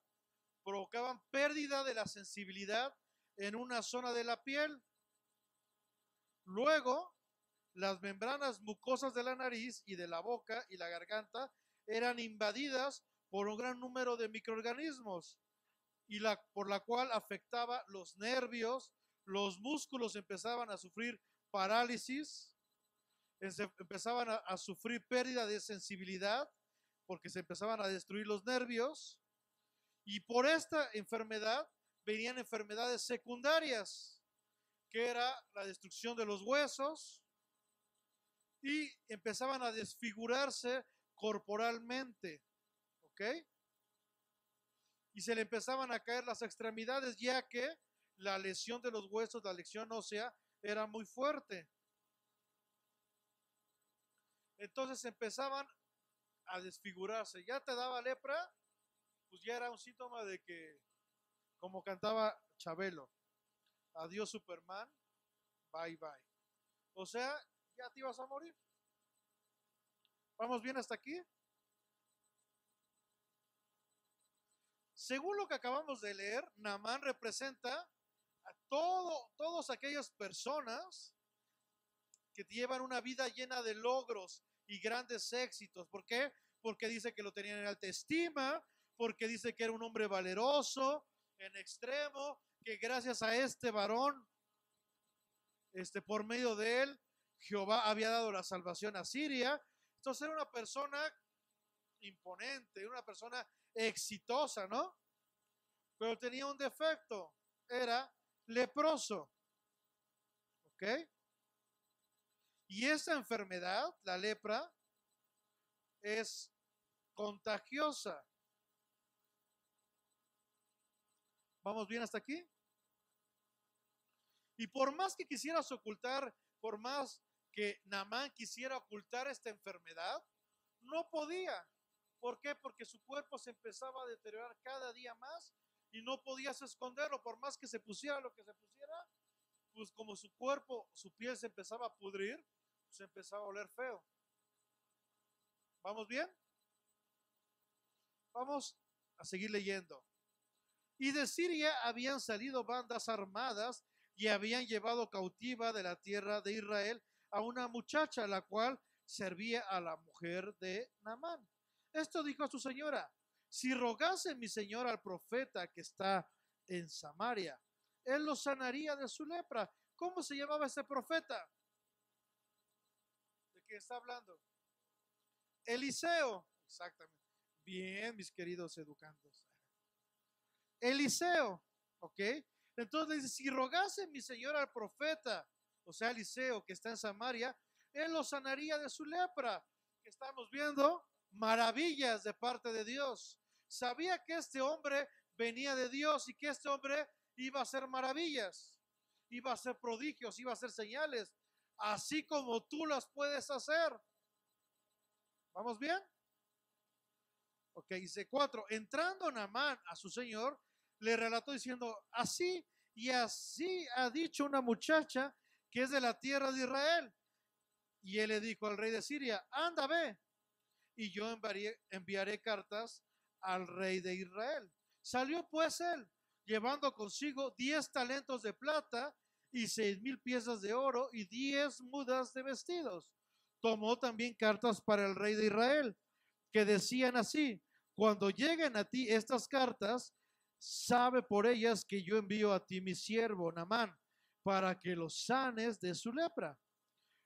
provocaban pérdida de la sensibilidad en una zona de la piel. Luego, las membranas mucosas de la nariz y de la boca y la garganta eran invadidas por un gran número de microorganismos y por la cual afectaba los nervios, los músculos empezaban a sufrir parálisis, empezaban a sufrir pérdida de sensibilidad porque se empezaban a destruir los nervios, y por esta enfermedad venían enfermedades secundarias, que era la destrucción de los huesos, y empezaban a desfigurarse corporalmente, ¿ok? Y se le empezaban a caer las extremidades, ya que la lesión de los huesos, la lesión ósea, era muy fuerte. Entonces empezaban a desfigurarse. Ya te daba lepra, pues ya era un síntoma de que, como cantaba Chabelo, adiós Superman, bye bye. O sea, ya te ibas a morir. ¿Vamos bien hasta aquí? Según lo que acabamos de leer, Naamán representa a todas aquellas personas que llevan una vida llena de logros y grandes éxitos. ¿Por qué? Porque dice que lo tenían en alta estima, porque dice que era un hombre valeroso, en extremo, que gracias a este varón, por medio de él, Jehová había dado la salvación a Siria. Entonces era una persona imponente, una persona exitosa, ¿no? Pero tenía un defecto, era leproso, ¿ok? Y esa enfermedad, la lepra, es contagiosa. ¿Vamos bien hasta aquí? Y por más que quisieras ocultar, por más que Naamán quisiera ocultar esta enfermedad, no podía. ¿Por qué? Porque su cuerpo se empezaba a deteriorar cada día más y no podías esconderlo. Por más que se pusiera lo que se pusiera, pues como su cuerpo, su piel se empezaba a pudrir, se empezaba a oler feo. ¿Vamos bien? Vamos a seguir leyendo. Y de Siria habían salido bandas armadas y habían llevado cautiva de la tierra de Israel a una muchacha, la cual servía a la mujer de Naamán. Esto dijo a su señora: si rogase mi señor al profeta que está en Samaria, él lo sanaría de su lepra. ¿Cómo se llamaba ese profeta? ¿De qué está hablando? Eliseo. Exactamente. Bien, mis queridos educandos. Eliseo, ¿ok? Entonces dice, si rogase mi señor al profeta, o sea, Eliseo, que está en Samaria, él lo sanaría de su lepra. Estamos viendo maravillas de parte de Dios. Sabía que este hombre venía de Dios y que este hombre iba a hacer maravillas, iba a hacer prodigios, iba a hacer señales, así como tú las puedes hacer. ¿Vamos bien? Ok, dice 4. Entrando Naamán a su señor, le relató diciendo, así y así ha dicho una muchacha que es de la tierra de Israel. Y él le dijo al rey de Siria, anda, ve, y yo enviaré cartas al rey de Israel. Salió pues él, llevando consigo 10 talentos de plata y 6,000 piezas de oro y 10 mudas de vestidos. Tomó también cartas para el rey de Israel, que decían así, cuando lleguen a ti estas cartas, sabe por ellas que yo envío a ti mi siervo Naamán, para que los sanes de su lepra.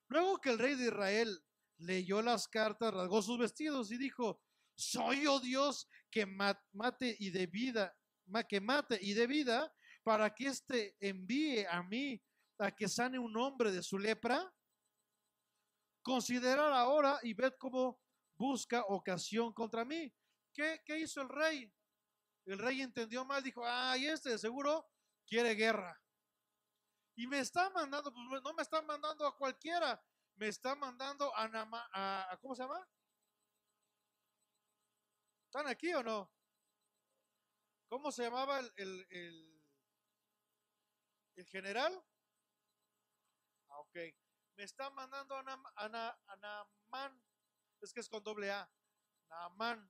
Luego que el rey de Israel leyó las cartas, rasgó sus vestidos y dijo, soy yo Dios que mate y de vida, que mate y de vida, para que éste envíe a mí a que sane un hombre de su lepra. Considerad ahora y ved cómo busca ocasión contra mí. ¿Qué hizo el rey? El rey entendió mal, dijo, ay, de seguro quiere guerra. Y me está mandando, pues no me está mandando a cualquiera, me está mandando a ¿cómo se llama? ¿Están aquí o no? ¿Cómo se llamaba el general? Ah, ok. Me está mandando a Naamán. Es que es con doble A. Naamán.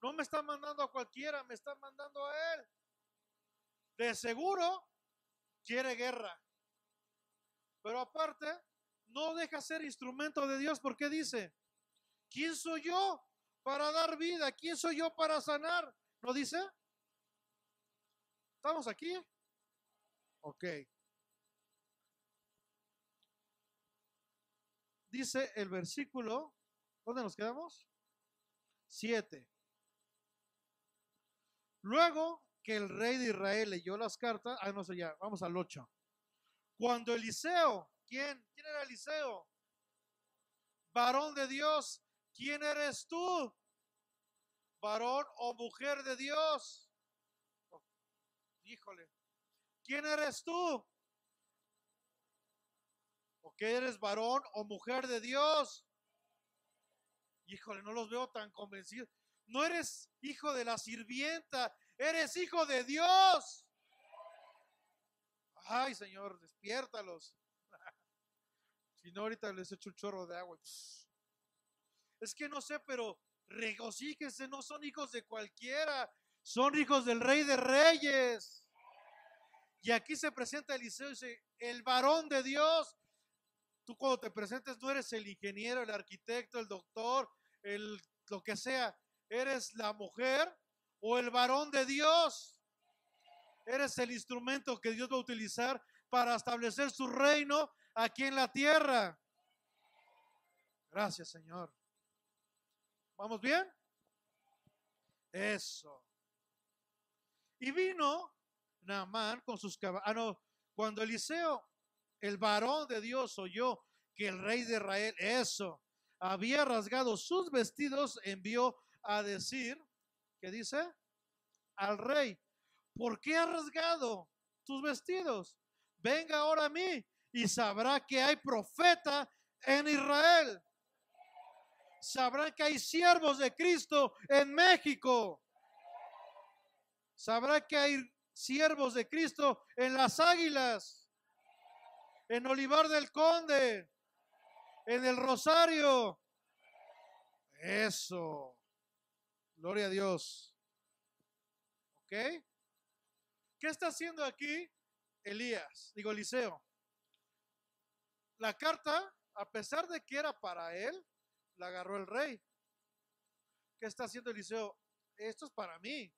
No me está mandando a cualquiera, me está mandando a él. De seguro quiere guerra. Pero aparte, no deja ser instrumento de Dios porque dice, ¿quién soy yo para dar vida? ¿Quién soy yo para sanar? ¿No dice? ¿Estamos aquí? Ok. Dice el versículo, ¿dónde nos quedamos? 7. Luego que el rey de Israel leyó las cartas, no sé ya, vamos al 8. Cuando Eliseo, ¿quién era Eliseo? Varón de Dios, ¿quién eres tú? Varón o mujer de Dios. Oh, híjole, ¿quién eres tú? ¿O que eres varón o mujer de Dios? Híjole, no los veo tan convencidos. No eres hijo de la sirvienta, eres hijo de Dios. Ay, Señor, despiértalos. Si no, ahorita les echo un chorro de agua. Es que no sé, pero regocíjense, no son hijos de cualquiera, son hijos del Rey de Reyes. Y aquí se presenta Eliseo y dice, el varón de Dios. Tú cuando te presentes no eres el ingeniero, el arquitecto, el doctor, lo que sea. Eres la mujer o el varón de Dios. Eres el instrumento que Dios va a utilizar para establecer su reino aquí en la tierra. Gracias, Señor. ¿Vamos bien? Eso. Y vino Naamán con sus caballos. No, cuando Eliseo, el varón de Dios, oyó que el rey de Israel, había rasgado sus vestidos, envió a decir, ¿qué dice? Al rey, ¿por qué has rasgado tus vestidos? Venga ahora a mí y sabrá que hay profeta en Israel. Sabrán que hay siervos de Cristo en México. Sabrá que hay siervos de Cristo en Las Águilas, en Olivar del Conde, en el Rosario. Eso. Gloria a Dios. ¿Ok? ¿Qué está haciendo aquí Eliseo? La carta, a pesar de que era para él, la agarró el rey. ¿Qué está haciendo Eliseo? Esto es para mí.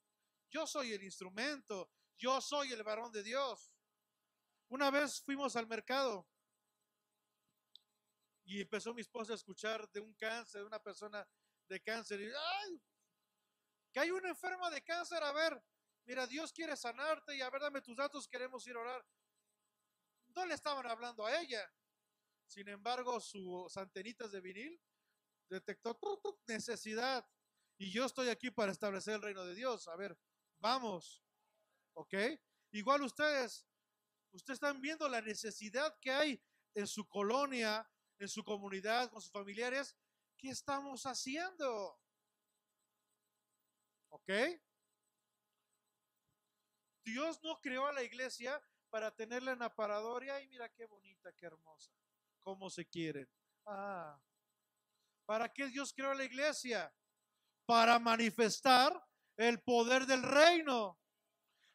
Yo soy el instrumento. Yo soy el varón de Dios. Una vez fuimos al mercado y empezó mi esposa a escuchar de un cáncer, de una persona de cáncer. Y, ¡ay! Que hay una enferma de cáncer. A ver, mira, Dios quiere sanarte y a ver, dame tus datos, queremos ir a orar. No le estaban hablando a ella. Sin embargo, sus antenitas de vinil detectó necesidad. Y yo estoy aquí para establecer el reino de Dios. A ver, vamos. ¿Ok? Igual ustedes están viendo la necesidad que hay en su colonia, en su comunidad, con sus familiares. ¿Qué estamos haciendo? ¿Ok? Dios no creó a la iglesia para tenerla en aparador y ay, mira qué bonita, qué hermosa, cómo se quieren. ¿Para qué Dios creó a la iglesia? Para manifestar el poder del reino,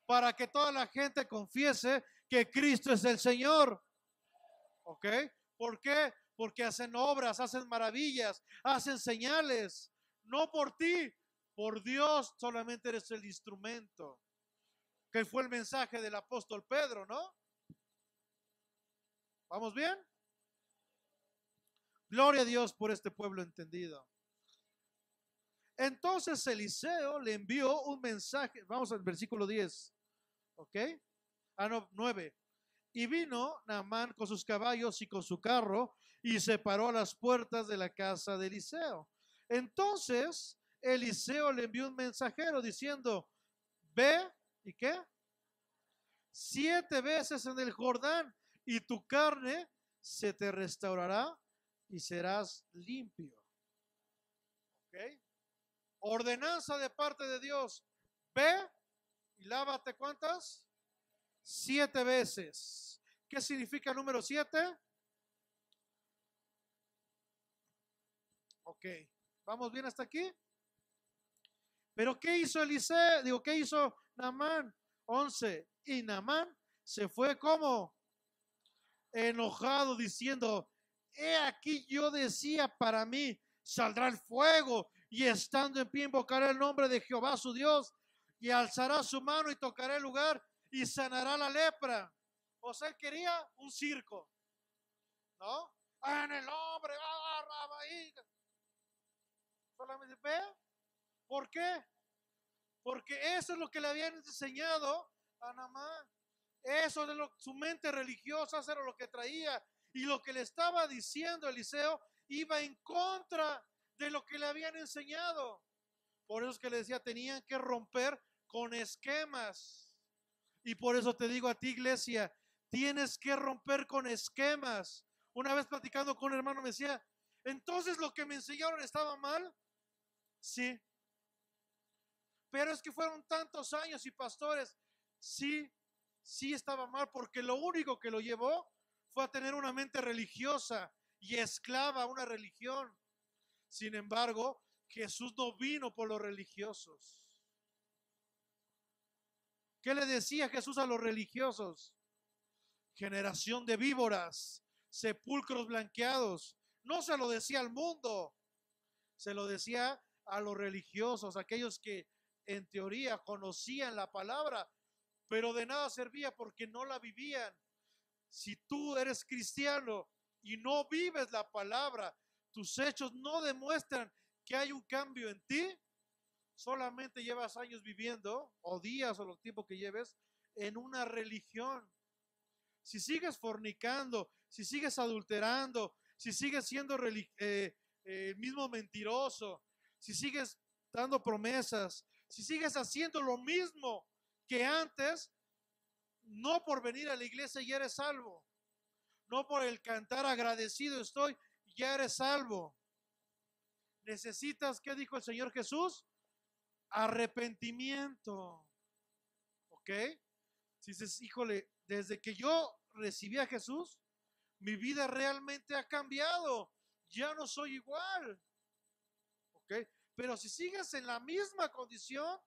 para que toda la gente confiese que Cristo es el Señor. ¿Ok? ¿Por qué? Porque hacen obras, hacen maravillas, hacen señales. No por ti, por Dios solamente eres el instrumento. Que fue el mensaje del apóstol Pedro, ¿no? ¿Vamos bien? Gloria a Dios por este pueblo entendido. Entonces Eliseo le envió un mensaje. Vamos al versículo 10. ¿Ok? 9. Y vino Naamán con sus caballos y con su carro y se paró a las puertas de la casa de Eliseo. Entonces Eliseo le envió un mensajero diciendo, ve, ¿y qué? 7 veces en el Jordán, y tu carne se te restaurará y serás limpio. ¿Ok? Ordenanza de parte de Dios. Ve y lávate, ¿cuántas? 7 veces. ¿Qué significa número 7? Ok, ¿vamos bien hasta aquí? Pero ¿qué hizo Eliseo? Digo, ¿qué hizo Naamán? 11. Y Naamán se fue como enojado, diciendo: he aquí, yo decía para mí, saldrá el fuego, y estando en pie invocará el nombre de Jehová su Dios, y alzará su mano y tocará el lugar y sanará la lepra. O sea, él quería un circo, ¿no? En el nombre, solamente ve. ¿Por qué? Porque eso es lo que le habían enseñado a Naamán. Eso de su mente religiosa, eso era lo que traía. Y lo que le estaba diciendo Eliseo iba en contra de lo que le habían enseñado. Por eso es que le decía, tenían que romper con esquemas. Y por eso te digo a ti, iglesia, tienes que romper con esquemas. Una vez platicando con un hermano me decía, entonces lo que me enseñaron estaba mal. Sí, pero es que fueron tantos años y pastores. Sí, sí estaba mal, porque lo único que lo llevó fue a tener una mente religiosa y esclava a una religión. Sin embargo, Jesús no vino por los religiosos. ¿Qué le decía Jesús a los religiosos? Generación de víboras, sepulcros blanqueados. No se lo decía al mundo, se lo decía a los religiosos, aquellos que en teoría conocían la palabra, pero de nada servía porque no la vivían. Si tú eres cristiano y no vives la palabra, tus hechos no demuestran que hay un cambio en ti, solamente llevas años viviendo, o días, o los tiempos que lleves, en una religión. Si sigues fornicando, si sigues adulterando, si sigues siendo el mismo mentiroso, si sigues dando promesas, si sigues haciendo lo mismo que antes, no por venir a la iglesia ya eres salvo, no por el cantar agradecido estoy, ya eres salvo. Necesitas, ¿qué dijo el Señor Jesús? Arrepentimiento. ¿Ok? Si dices, híjole, desde que yo recibí a Jesús, mi vida realmente ha cambiado. Ya no soy igual. ¿Ok? Pero si sigues en la misma condición,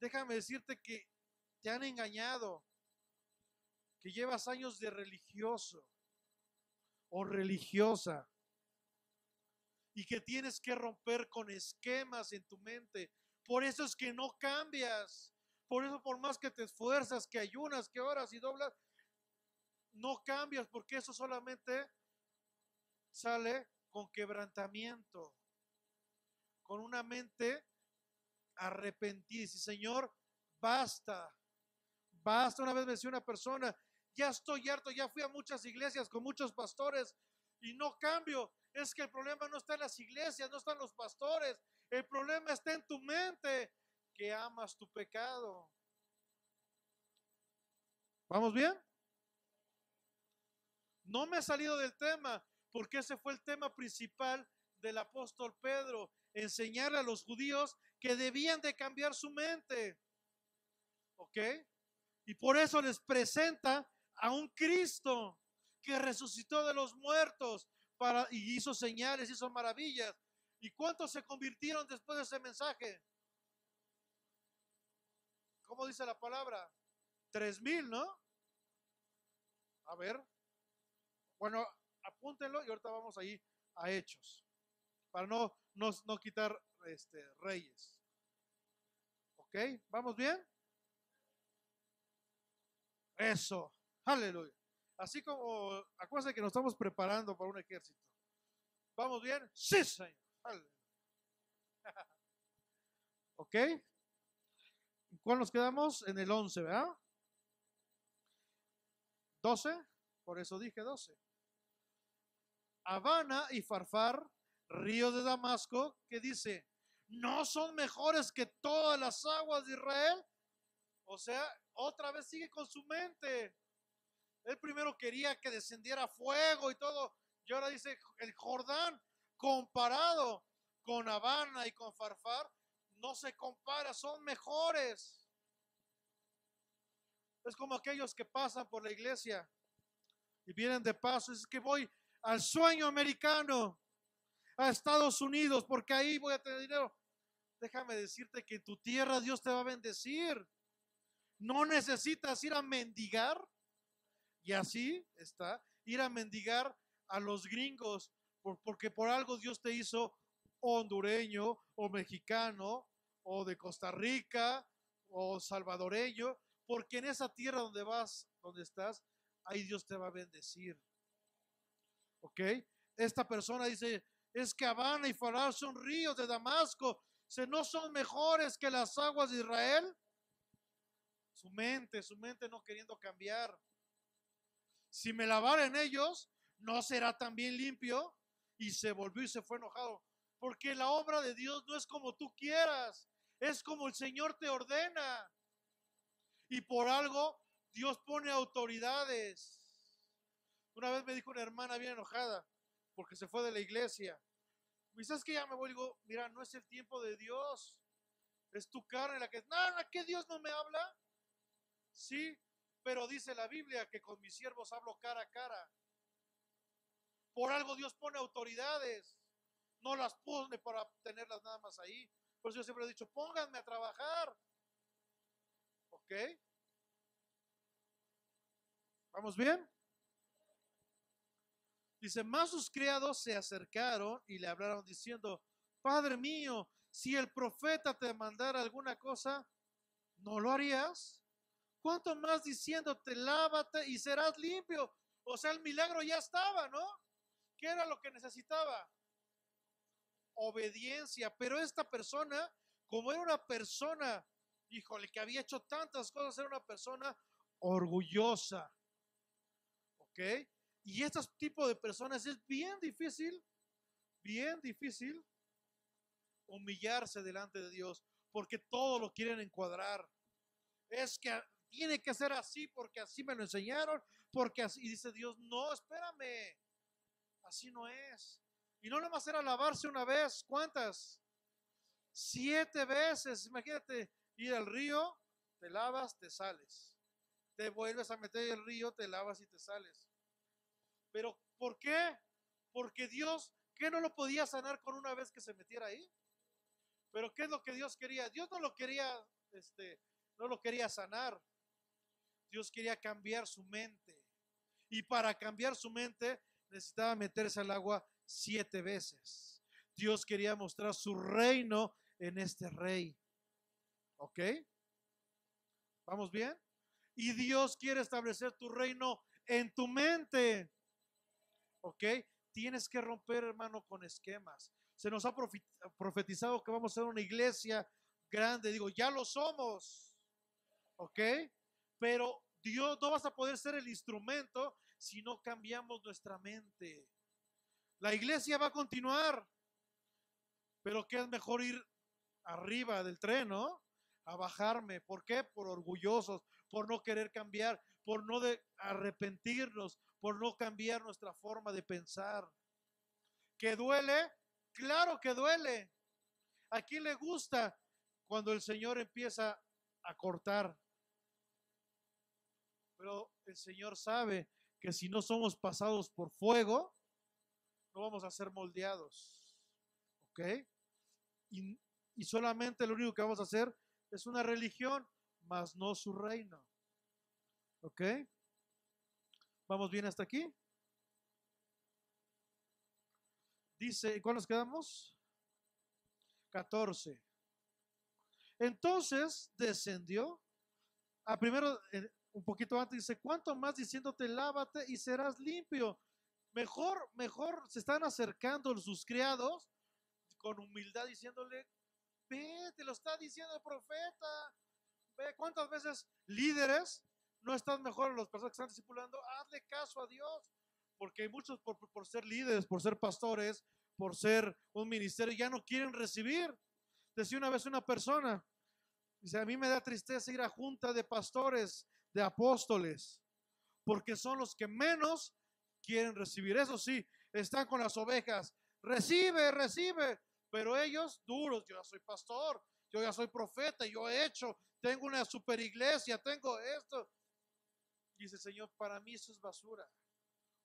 déjame decirte que te han engañado, que llevas años de religioso o religiosa y que tienes que romper con esquemas en tu mente. Por eso es que no cambias. Por eso, por más que te esfuerzas, que ayunas, que oras y doblas, no cambias, porque eso solamente sale con quebrantamiento, con una mente arrepentida. Y Señor, basta, basta. Una vez me decía una persona, ya estoy harto, ya fui a muchas iglesias con muchos pastores y no cambio. Es que el problema no está en las iglesias, no están los pastores, el problema está en tu mente, que amas tu pecado. ¿Vamos bien? No me he salido del tema, porque ese fue el tema principal del apóstol Pedro, enseñarle a los judíos que debían de cambiar su mente. ¿Ok? Y por eso les presenta a un Cristo que resucitó de los muertos y hizo señales, hizo maravillas. ¿Y cuántos se convirtieron después de ese mensaje? ¿Cómo dice la palabra? 3,000, ¿no? A ver. Bueno, apúntenlo y ahorita vamos ahí a Hechos, para no quitar Reyes. ¿Ok? ¿Vamos bien? Eso. Aleluya. Así como, acuérdense que nos estamos preparando para un ejército. ¿Vamos bien? Sí, Señor. Aleluya. ¿Ok? ¿En cuál nos quedamos? En el 11, ¿verdad? 12, por eso dije 12. Habana y Farfar, río de Damasco, que dice, ¿no son mejores que todas las aguas de Israel? O sea, otra vez sigue con su mente. Él primero quería que descendiera fuego y todo, y ahora dice el Jordán, comparado con Habana y con Farfar, no se compara, son mejores. Es como aquellos que pasan por la iglesia y vienen de paso. Es que voy al sueño americano, a Estados Unidos, porque ahí voy a tener dinero. Déjame decirte que en tu tierra Dios te va a bendecir. No necesitas ir a mendigar. Y así está, ir a mendigar a los gringos, porque por algo Dios te hizo hondureño o mexicano o de Costa Rica o salvadoreño, porque en esa tierra donde vas, donde estás, ahí Dios te va a bendecir. ¿Ok? Esta persona dice, es que Habana y Farar son ríos de Damasco, ¿se no son mejores que las aguas de Israel? Su mente no queriendo cambiar. Si me lavara en ellos, ¿no será también limpio? Y se volvió y se fue enojado. Porque la obra de Dios no es como tú quieras, es como el Señor te ordena. Y por algo Dios pone autoridades. Una vez me dijo una hermana bien enojada porque se fue de la iglesia. Me dice, es que ya me voy. Digo, mira, no es el tiempo de Dios. Es tu carne la que... Nada, ¿que Dios no me habla? Sí, pero dice la Biblia que con mis siervos hablo cara a cara. Por algo Dios pone autoridades. No las pone para tenerlas nada más ahí. Por eso yo siempre he dicho, pónganme a trabajar. ¿Ok? ¿Vamos bien? Dice, más sus criados se acercaron y le hablaron diciendo, Padre mío, si el profeta te mandara alguna cosa, ¿no lo harías? ¿Cuánto más diciéndote, lávate y serás limpio? O sea, el milagro ya estaba, ¿no? ¿Qué era lo que necesitaba? Obediencia. Pero esta persona, como era una persona, híjole, que había hecho tantas cosas, era una persona orgullosa. ¿Ok? Y este tipo de personas es bien difícil humillarse delante de Dios, porque todo lo quieren encuadrar. Es que tiene que ser así porque así me lo enseñaron, porque así, y dice Dios, no, espérame, así no es. Y no nada más era lavarse una vez, ¿cuántas? 7 veces, imagínate, ir al río, te lavas, te sales. Te vuelves a meter en el río, te lavas y te sales. Pero, ¿por qué? Porque Dios, ¿qué no lo podía sanar con una vez que se metiera ahí? Pero ¿qué es lo que Dios quería? Dios no lo quería, no lo quería sanar. Dios quería cambiar su mente. Y para cambiar su mente necesitaba meterse al agua 7 veces. Dios quería mostrar su reino en este rey. ¿Ok? ¿Vamos bien? Y Dios quiere establecer tu reino en tu mente. ¿Ok? Tienes que romper, hermano, con esquemas. Se nos ha profetizado que vamos a ser una iglesia grande. Digo, ya lo somos. ¿Ok? Pero Dios, no vas a poder ser el instrumento si no cambiamos nuestra mente. La iglesia va a continuar, pero ¿qué es mejor ir arriba del tren, ¿no? A bajarme. ¿Por qué? Por orgullosos, por no querer cambiar, por no arrepentirnos, por no cambiar nuestra forma de pensar. ¿Que duele? Claro que duele. ¿A quién le gusta cuando el Señor empieza a cortar? Pero el Señor sabe que si no somos pasados por fuego, no vamos a ser moldeados. ¿Ok? Y, y solamente lo único que vamos a hacer es una religión, mas no su reino. ¿Ok? ¿Vamos bien hasta aquí? Dice, ¿cuál nos quedamos? 14. Entonces descendió. Primero, un poquito antes dice, ¿cuánto más diciéndote lávate y serás limpio? Mejor se están acercando sus criados con humildad diciéndole, ve, te lo está diciendo el profeta. Ve, ¿cuántas veces líderes no están mejor los personas que están discipulando? Hazle caso a Dios, porque hay muchos por ser líderes, por ser pastores, por ser un ministerio, ya no quieren recibir. Decía una vez una persona, Dice, a mí me da tristeza ir a junta de pastores, de apóstoles, porque son los que menos quieren recibir. Eso sí, están con las ovejas, recibe, recibe, pero ellos duros, yo ya soy pastor, yo ya soy profeta, yo he hecho, tengo una super iglesia, tengo esto. Dice, Señor, para mí eso es basura.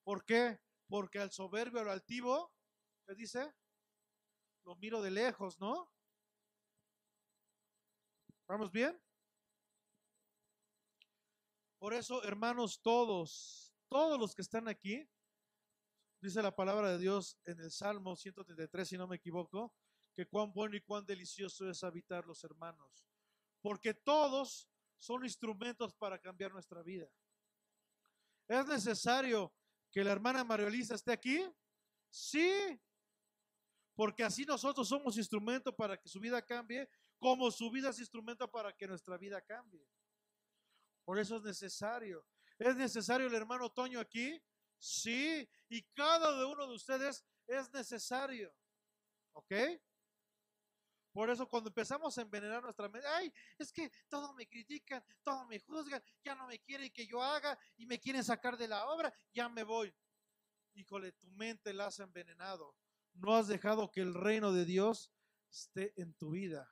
¿Por qué? Porque al soberbio, al altivo, ¿qué dice? Lo miro de lejos, ¿no? ¿Vamos bien? Por eso, hermanos, todos los que están aquí, dice la palabra de Dios en el Salmo 133, si no me equivoco, que cuán bueno y cuán delicioso es habitar los hermanos, porque todos son instrumentos para cambiar nuestra vida. ¿Es necesario que la hermana Mariolisa esté aquí? Sí, porque así nosotros somos instrumento para que su vida cambie, como su vida es instrumento para que nuestra vida cambie. Por eso es necesario. ¿Es necesario el hermano Toño aquí? Sí, y cada uno de ustedes es necesario. ¿Ok? Por eso cuando empezamos a envenenar nuestra mente, ay, es que todo me critican, todo me juzgan, ya no me quieren que yo haga y me quieren sacar de la obra, ya me voy. Híjole, tu mente la has envenenado. No has dejado que el reino de Dios esté en tu vida.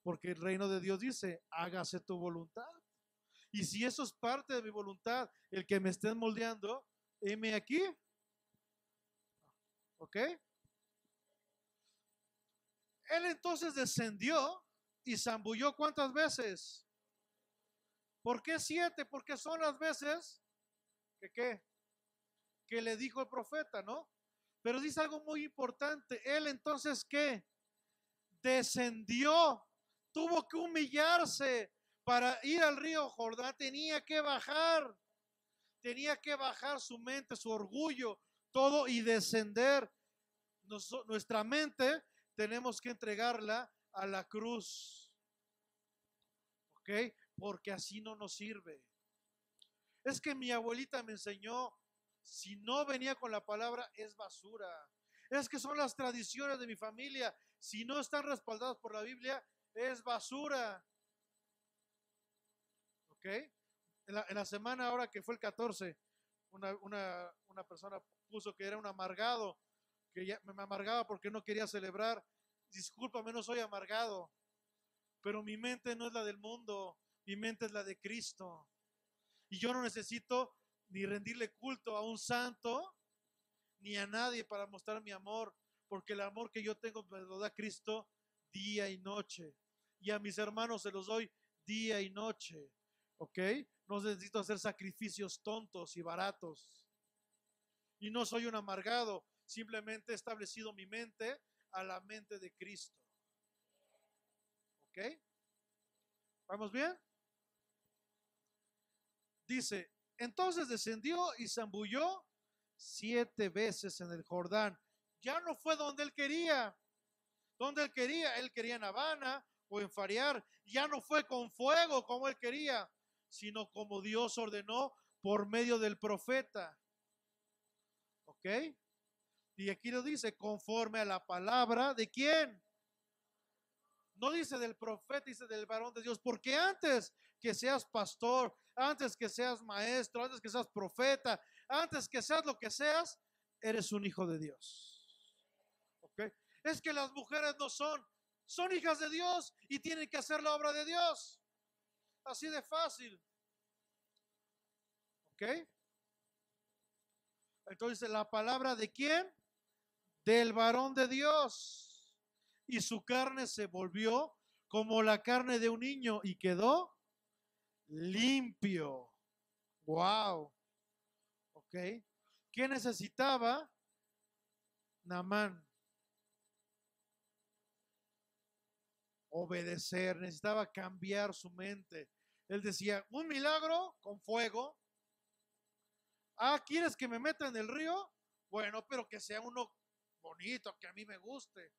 Porque el reino de Dios dice, hágase tu voluntad. Y si eso es parte de mi voluntad, el que me estén moldeando, heme aquí. ¿Ok? Él entonces descendió y zambulló ¿cuántas veces? ¿Por qué 7? Porque son las veces que ¿qué? Que le dijo el profeta, ¿no? Pero dice algo muy importante. Él entonces ¿qué? Descendió, tuvo que humillarse para ir al río Jordán, tenía que bajar su mente, su orgullo, todo y descender. Nuestra mente tenemos que entregarla a la cruz, ¿ok? Porque así no nos sirve. Es que mi abuelita me enseñó, si no venía con la palabra, es basura. Es que son las tradiciones de mi familia, si no están respaldadas por la Biblia, es basura. ¿Ok? En la semana ahora que fue el 14, una persona puso que era un amargado, que ya me amargaba porque no quería celebrar. Discúlpame, no soy amargado, pero mi mente no es la del mundo, mi mente es la de Cristo. Y yo no necesito ni rendirle culto a un santo, ni a nadie para mostrar mi amor, porque el amor que yo tengo me lo da Cristo día y noche. Y a mis hermanos se los doy día y noche. ¿Ok? No necesito hacer sacrificios tontos y baratos. Y no soy un amargado, simplemente he establecido mi mente a la mente de Cristo. ¿Ok? ¿Vamos bien? Dice, entonces descendió y zambulló 7 veces en el Jordán. Ya no fue donde él quería. Donde él quería en Habana o en Fariar. Ya no fue con fuego como él quería, sino como Dios ordenó por medio del profeta. ¿Ok? Y aquí lo dice, conforme a la palabra de quién. No dice del profeta, dice del varón de Dios, porque antes que seas pastor, antes que seas maestro, antes que seas profeta, antes que seas lo que seas, eres un hijo de Dios. ¿Ok? Es que las mujeres no son hijas de Dios y tienen que hacer la obra de Dios. Así de fácil. ¿Ok? Entonces, ¿la palabra de quién? Del varón de Dios. Y su carne se volvió como la carne de un niño y quedó limpio. Wow. ¿Ok? ¿Qué necesitaba Naamán? Obedecer, necesitaba cambiar su mente. Él decía, un milagro con fuego. Ah, ¿quieres que me meta en el río? Bueno, pero que sea uno bonito, que a mí me guste.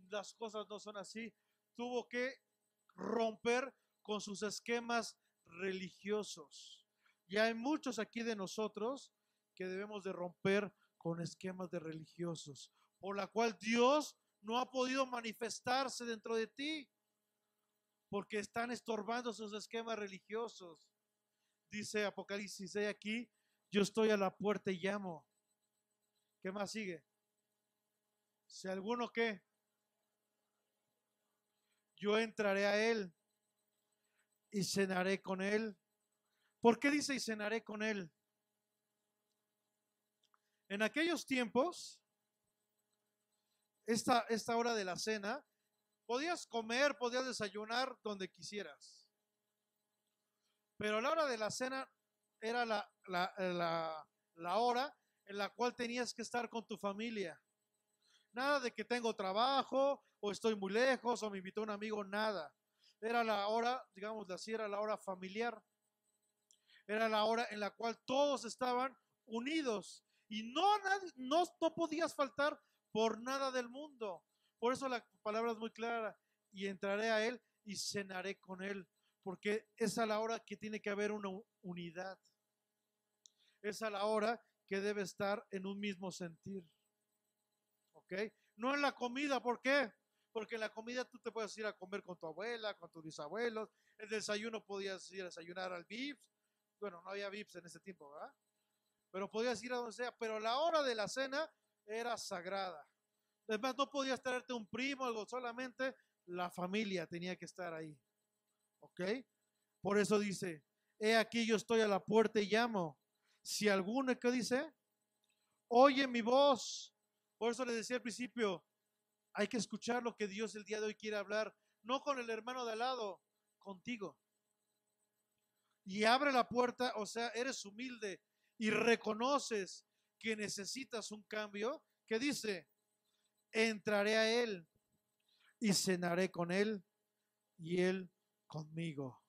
Las cosas no son así. Tuvo que romper con sus esquemas religiosos. Y hay muchos aquí de nosotros que debemos de romper con esquemas de religiosos, por la cual Dios no ha podido manifestarse dentro de ti. porque están estorbando sus esquemas religiosos. Dice Apocalipsis 6 aquí, yo estoy a la puerta y llamo. ¿Qué más sigue? Si alguno que yo entraré a él y cenaré con él. ¿Por qué dice y cenaré con él? En aquellos tiempos, esta hora de la cena, podías comer, podías desayunar donde quisieras. Pero la hora de la cena era la hora en la cual tenías que estar con tu familia. Nada de que tengo trabajo o estoy muy lejos o me invitó un amigo, nada. Era la hora, digamos así, era la hora familiar. Era la hora en la cual todos estaban unidos y no podías faltar por nada del mundo. Por eso la palabra es muy clara, y entraré a él y cenaré con él, porque es a la hora que tiene que haber una unidad. Es a la hora que debe estar en un mismo sentir. ¿Ok? No en la comida, ¿por qué? Porque en la comida tú te puedes ir a comer con tu abuela, con tus bisabuelos. El desayuno podías ir a desayunar al Vips. Bueno, no había Vips en ese tiempo, ¿verdad? Pero podías ir a donde sea. Pero la hora de la cena era sagrada. Además, no podías traerte un primo, algo, solamente la familia tenía que estar ahí. ¿Ok? Por eso dice, he aquí yo estoy a la puerta y llamo. Si alguno, ¿qué dice? Oye mi voz. Por eso les decía al principio, hay que escuchar lo que Dios el día de hoy quiere hablar, no con el hermano de al lado, contigo. Y abre la puerta, o sea, eres humilde y reconoces que necesitas un cambio, que dice, entraré a él y cenaré con él y él conmigo.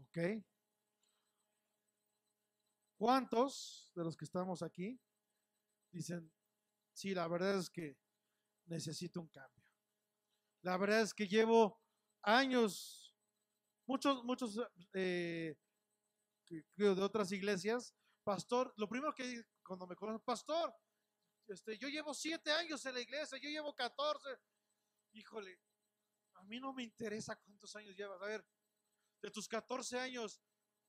¿Ok? ¿Cuántos de los que estamos aquí dicen, sí, la verdad es que necesito un cambio? La verdad es que llevo años, muchos de otras iglesias, pastor, lo primero que cuando me conocen, pastor, yo llevo 7 años en la iglesia, yo llevo 14, híjole, a mí no me interesa cuántos años llevas, a ver, de tus 14 años,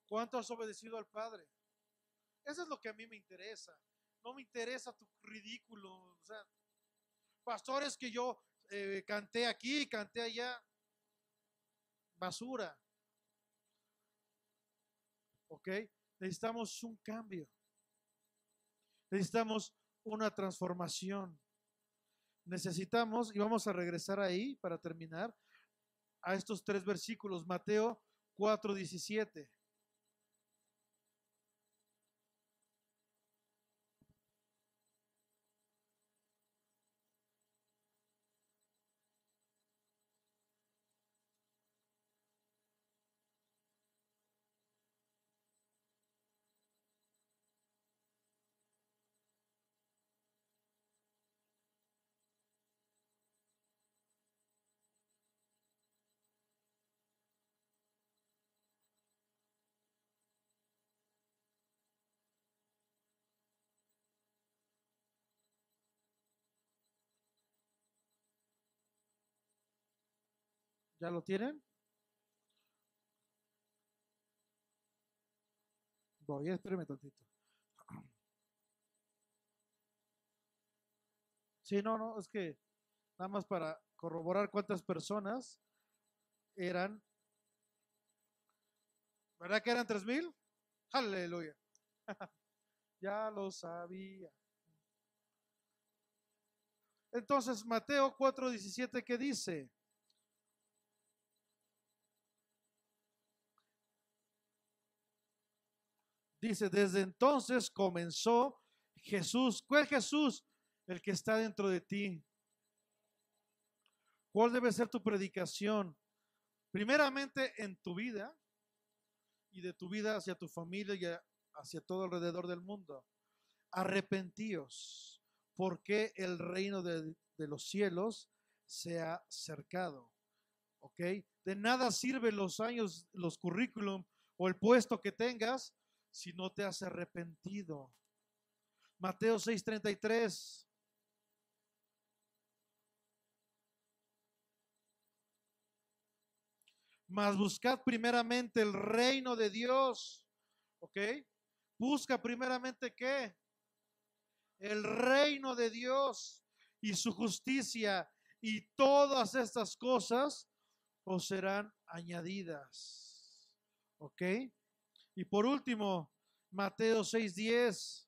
¿cuánto has obedecido al Padre? Eso es lo que a mí me interesa, no me interesa tu ridículo, o sea, pastores que yo canté aquí, canté allá, basura, ¿ok? Necesitamos un cambio, necesitamos una transformación, necesitamos, y vamos a regresar ahí para terminar, a estos 3 versículos, Mateo 4:17. ¿Ya lo tienen? Voy, espérame tantito. Sí, no, es que nada más para corroborar cuántas personas eran, ¿verdad que eran 3,000? Aleluya. Ya lo sabía. Entonces, Mateo 4:17, ¿qué dice? Dice, desde entonces comenzó Jesús. ¿Cuál Jesús? El que está dentro de ti. ¿Cuál debe ser tu predicación? Primeramente en tu vida y de tu vida hacia tu familia y hacia todo alrededor del mundo. Arrepentíos, porque el reino de los cielos se ha acercado. ¿Ok? De nada sirven los años, los currículum o el puesto que tengas si no te has arrepentido. Mateo 6:33. Mas buscad primeramente el reino de Dios. ¿Ok? Busca primeramente ¿qué? El reino de Dios y su justicia, y todas estas cosas os serán añadidas. ¿Ok? Y por último, Mateo 6:10.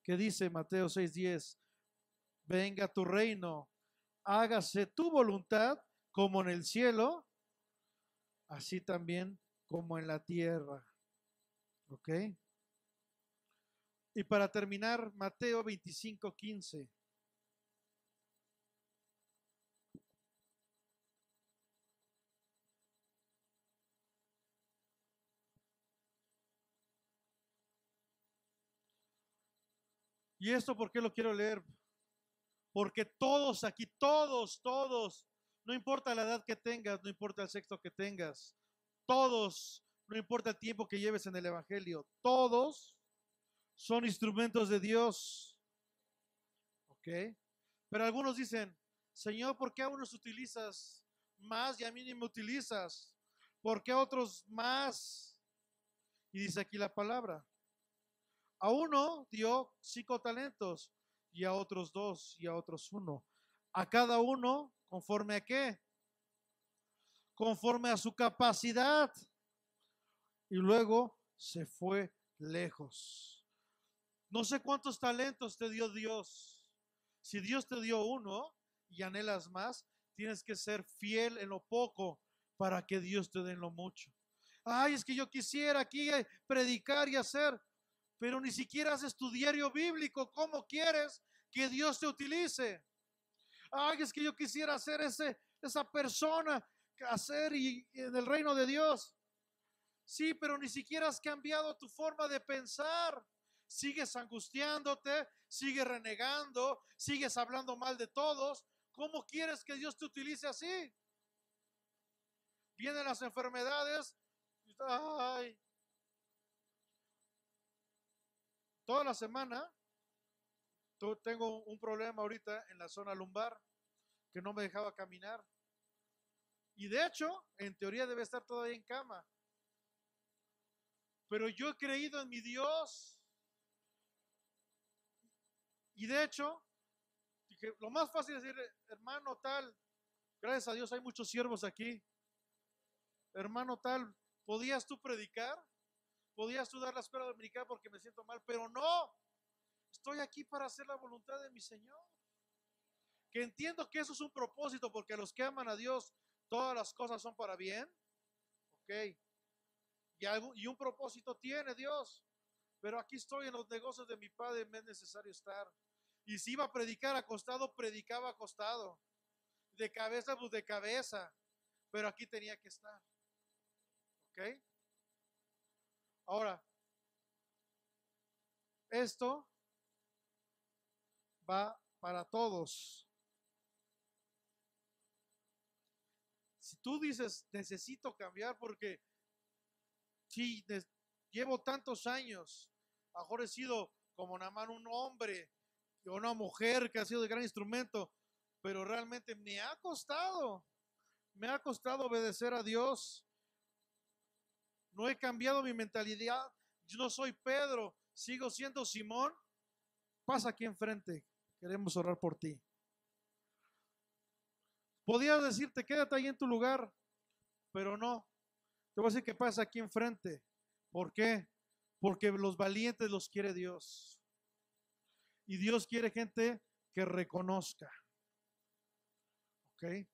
¿Qué dice Mateo 6:10? Venga tu reino, hágase tu voluntad como en el cielo, así también como en la tierra. ¿Ok? Y para terminar, Mateo 25:15. ¿Y esto por qué lo quiero leer? Porque todos aquí, todos, no importa la edad que tengas, no importa el sexo que tengas, todos, no importa el tiempo que lleves en el Evangelio, todos son instrumentos de Dios. ¿Ok? Pero algunos dicen, Señor, ¿por qué a unos utilizas más y a mí ni me utilizas? ¿Por qué a otros más? Y dice aquí la palabra, a uno dio 5 talentos y a otros 2 y a otros 1. A cada uno conforme a qué? Conforme a su capacidad. Y luego se fue lejos. No sé cuántos talentos te dio Dios. Si Dios te dio uno y anhelas más, tienes que ser fiel en lo poco para que Dios te dé en lo mucho. Ay, es que yo quisiera aquí predicar y hacer, pero ni siquiera haces tu diario bíblico. ¿Cómo quieres que Dios te utilice? Ay, es que yo quisiera ser esa persona, hacer y en el reino de Dios. Sí, pero ni siquiera has cambiado tu forma de pensar. Sigues angustiándote, sigues renegando, sigues hablando mal de todos. ¿Cómo quieres que Dios te utilice así? Vienen las enfermedades. Ay, toda la semana tengo un problema ahorita en la zona lumbar que no me dejaba caminar. Y de hecho, en teoría debe estar todavía en cama. Pero yo he creído en mi Dios. Y de hecho, dije, lo más fácil es decir, hermano tal, gracias a Dios hay muchos siervos aquí. Hermano tal, ¿podías tú predicar? ¿Podías tú dar la escuela dominical porque me siento mal? Pero no, estoy aquí para hacer la voluntad de mi Señor. Que entiendo que eso es un propósito, porque a los que aman a Dios, todas las cosas son para bien. Ok. Y un propósito tiene Dios. Pero aquí estoy en los negocios de mi Padre, me es necesario estar. Y si iba a predicar acostado, predicaba acostado. De cabeza, pues de cabeza. Pero aquí tenía que estar. ¿Ok? Ahora, esto va para todos. Si tú dices, necesito cambiar porque si llevo tantos años, a lo mejor he sido como Naamán un hombre o una mujer que ha sido de gran instrumento, pero realmente me ha costado obedecer a Dios. No he cambiado mi mentalidad. Yo no soy Pedro, sigo siendo Simón. Pasa aquí enfrente, queremos orar por ti. Podía decirte, quédate ahí en tu lugar, pero no. Te voy a decir que pasa aquí enfrente. ¿Por qué? Porque los valientes los quiere Dios. Y Dios quiere gente que reconozca. ¿Ok?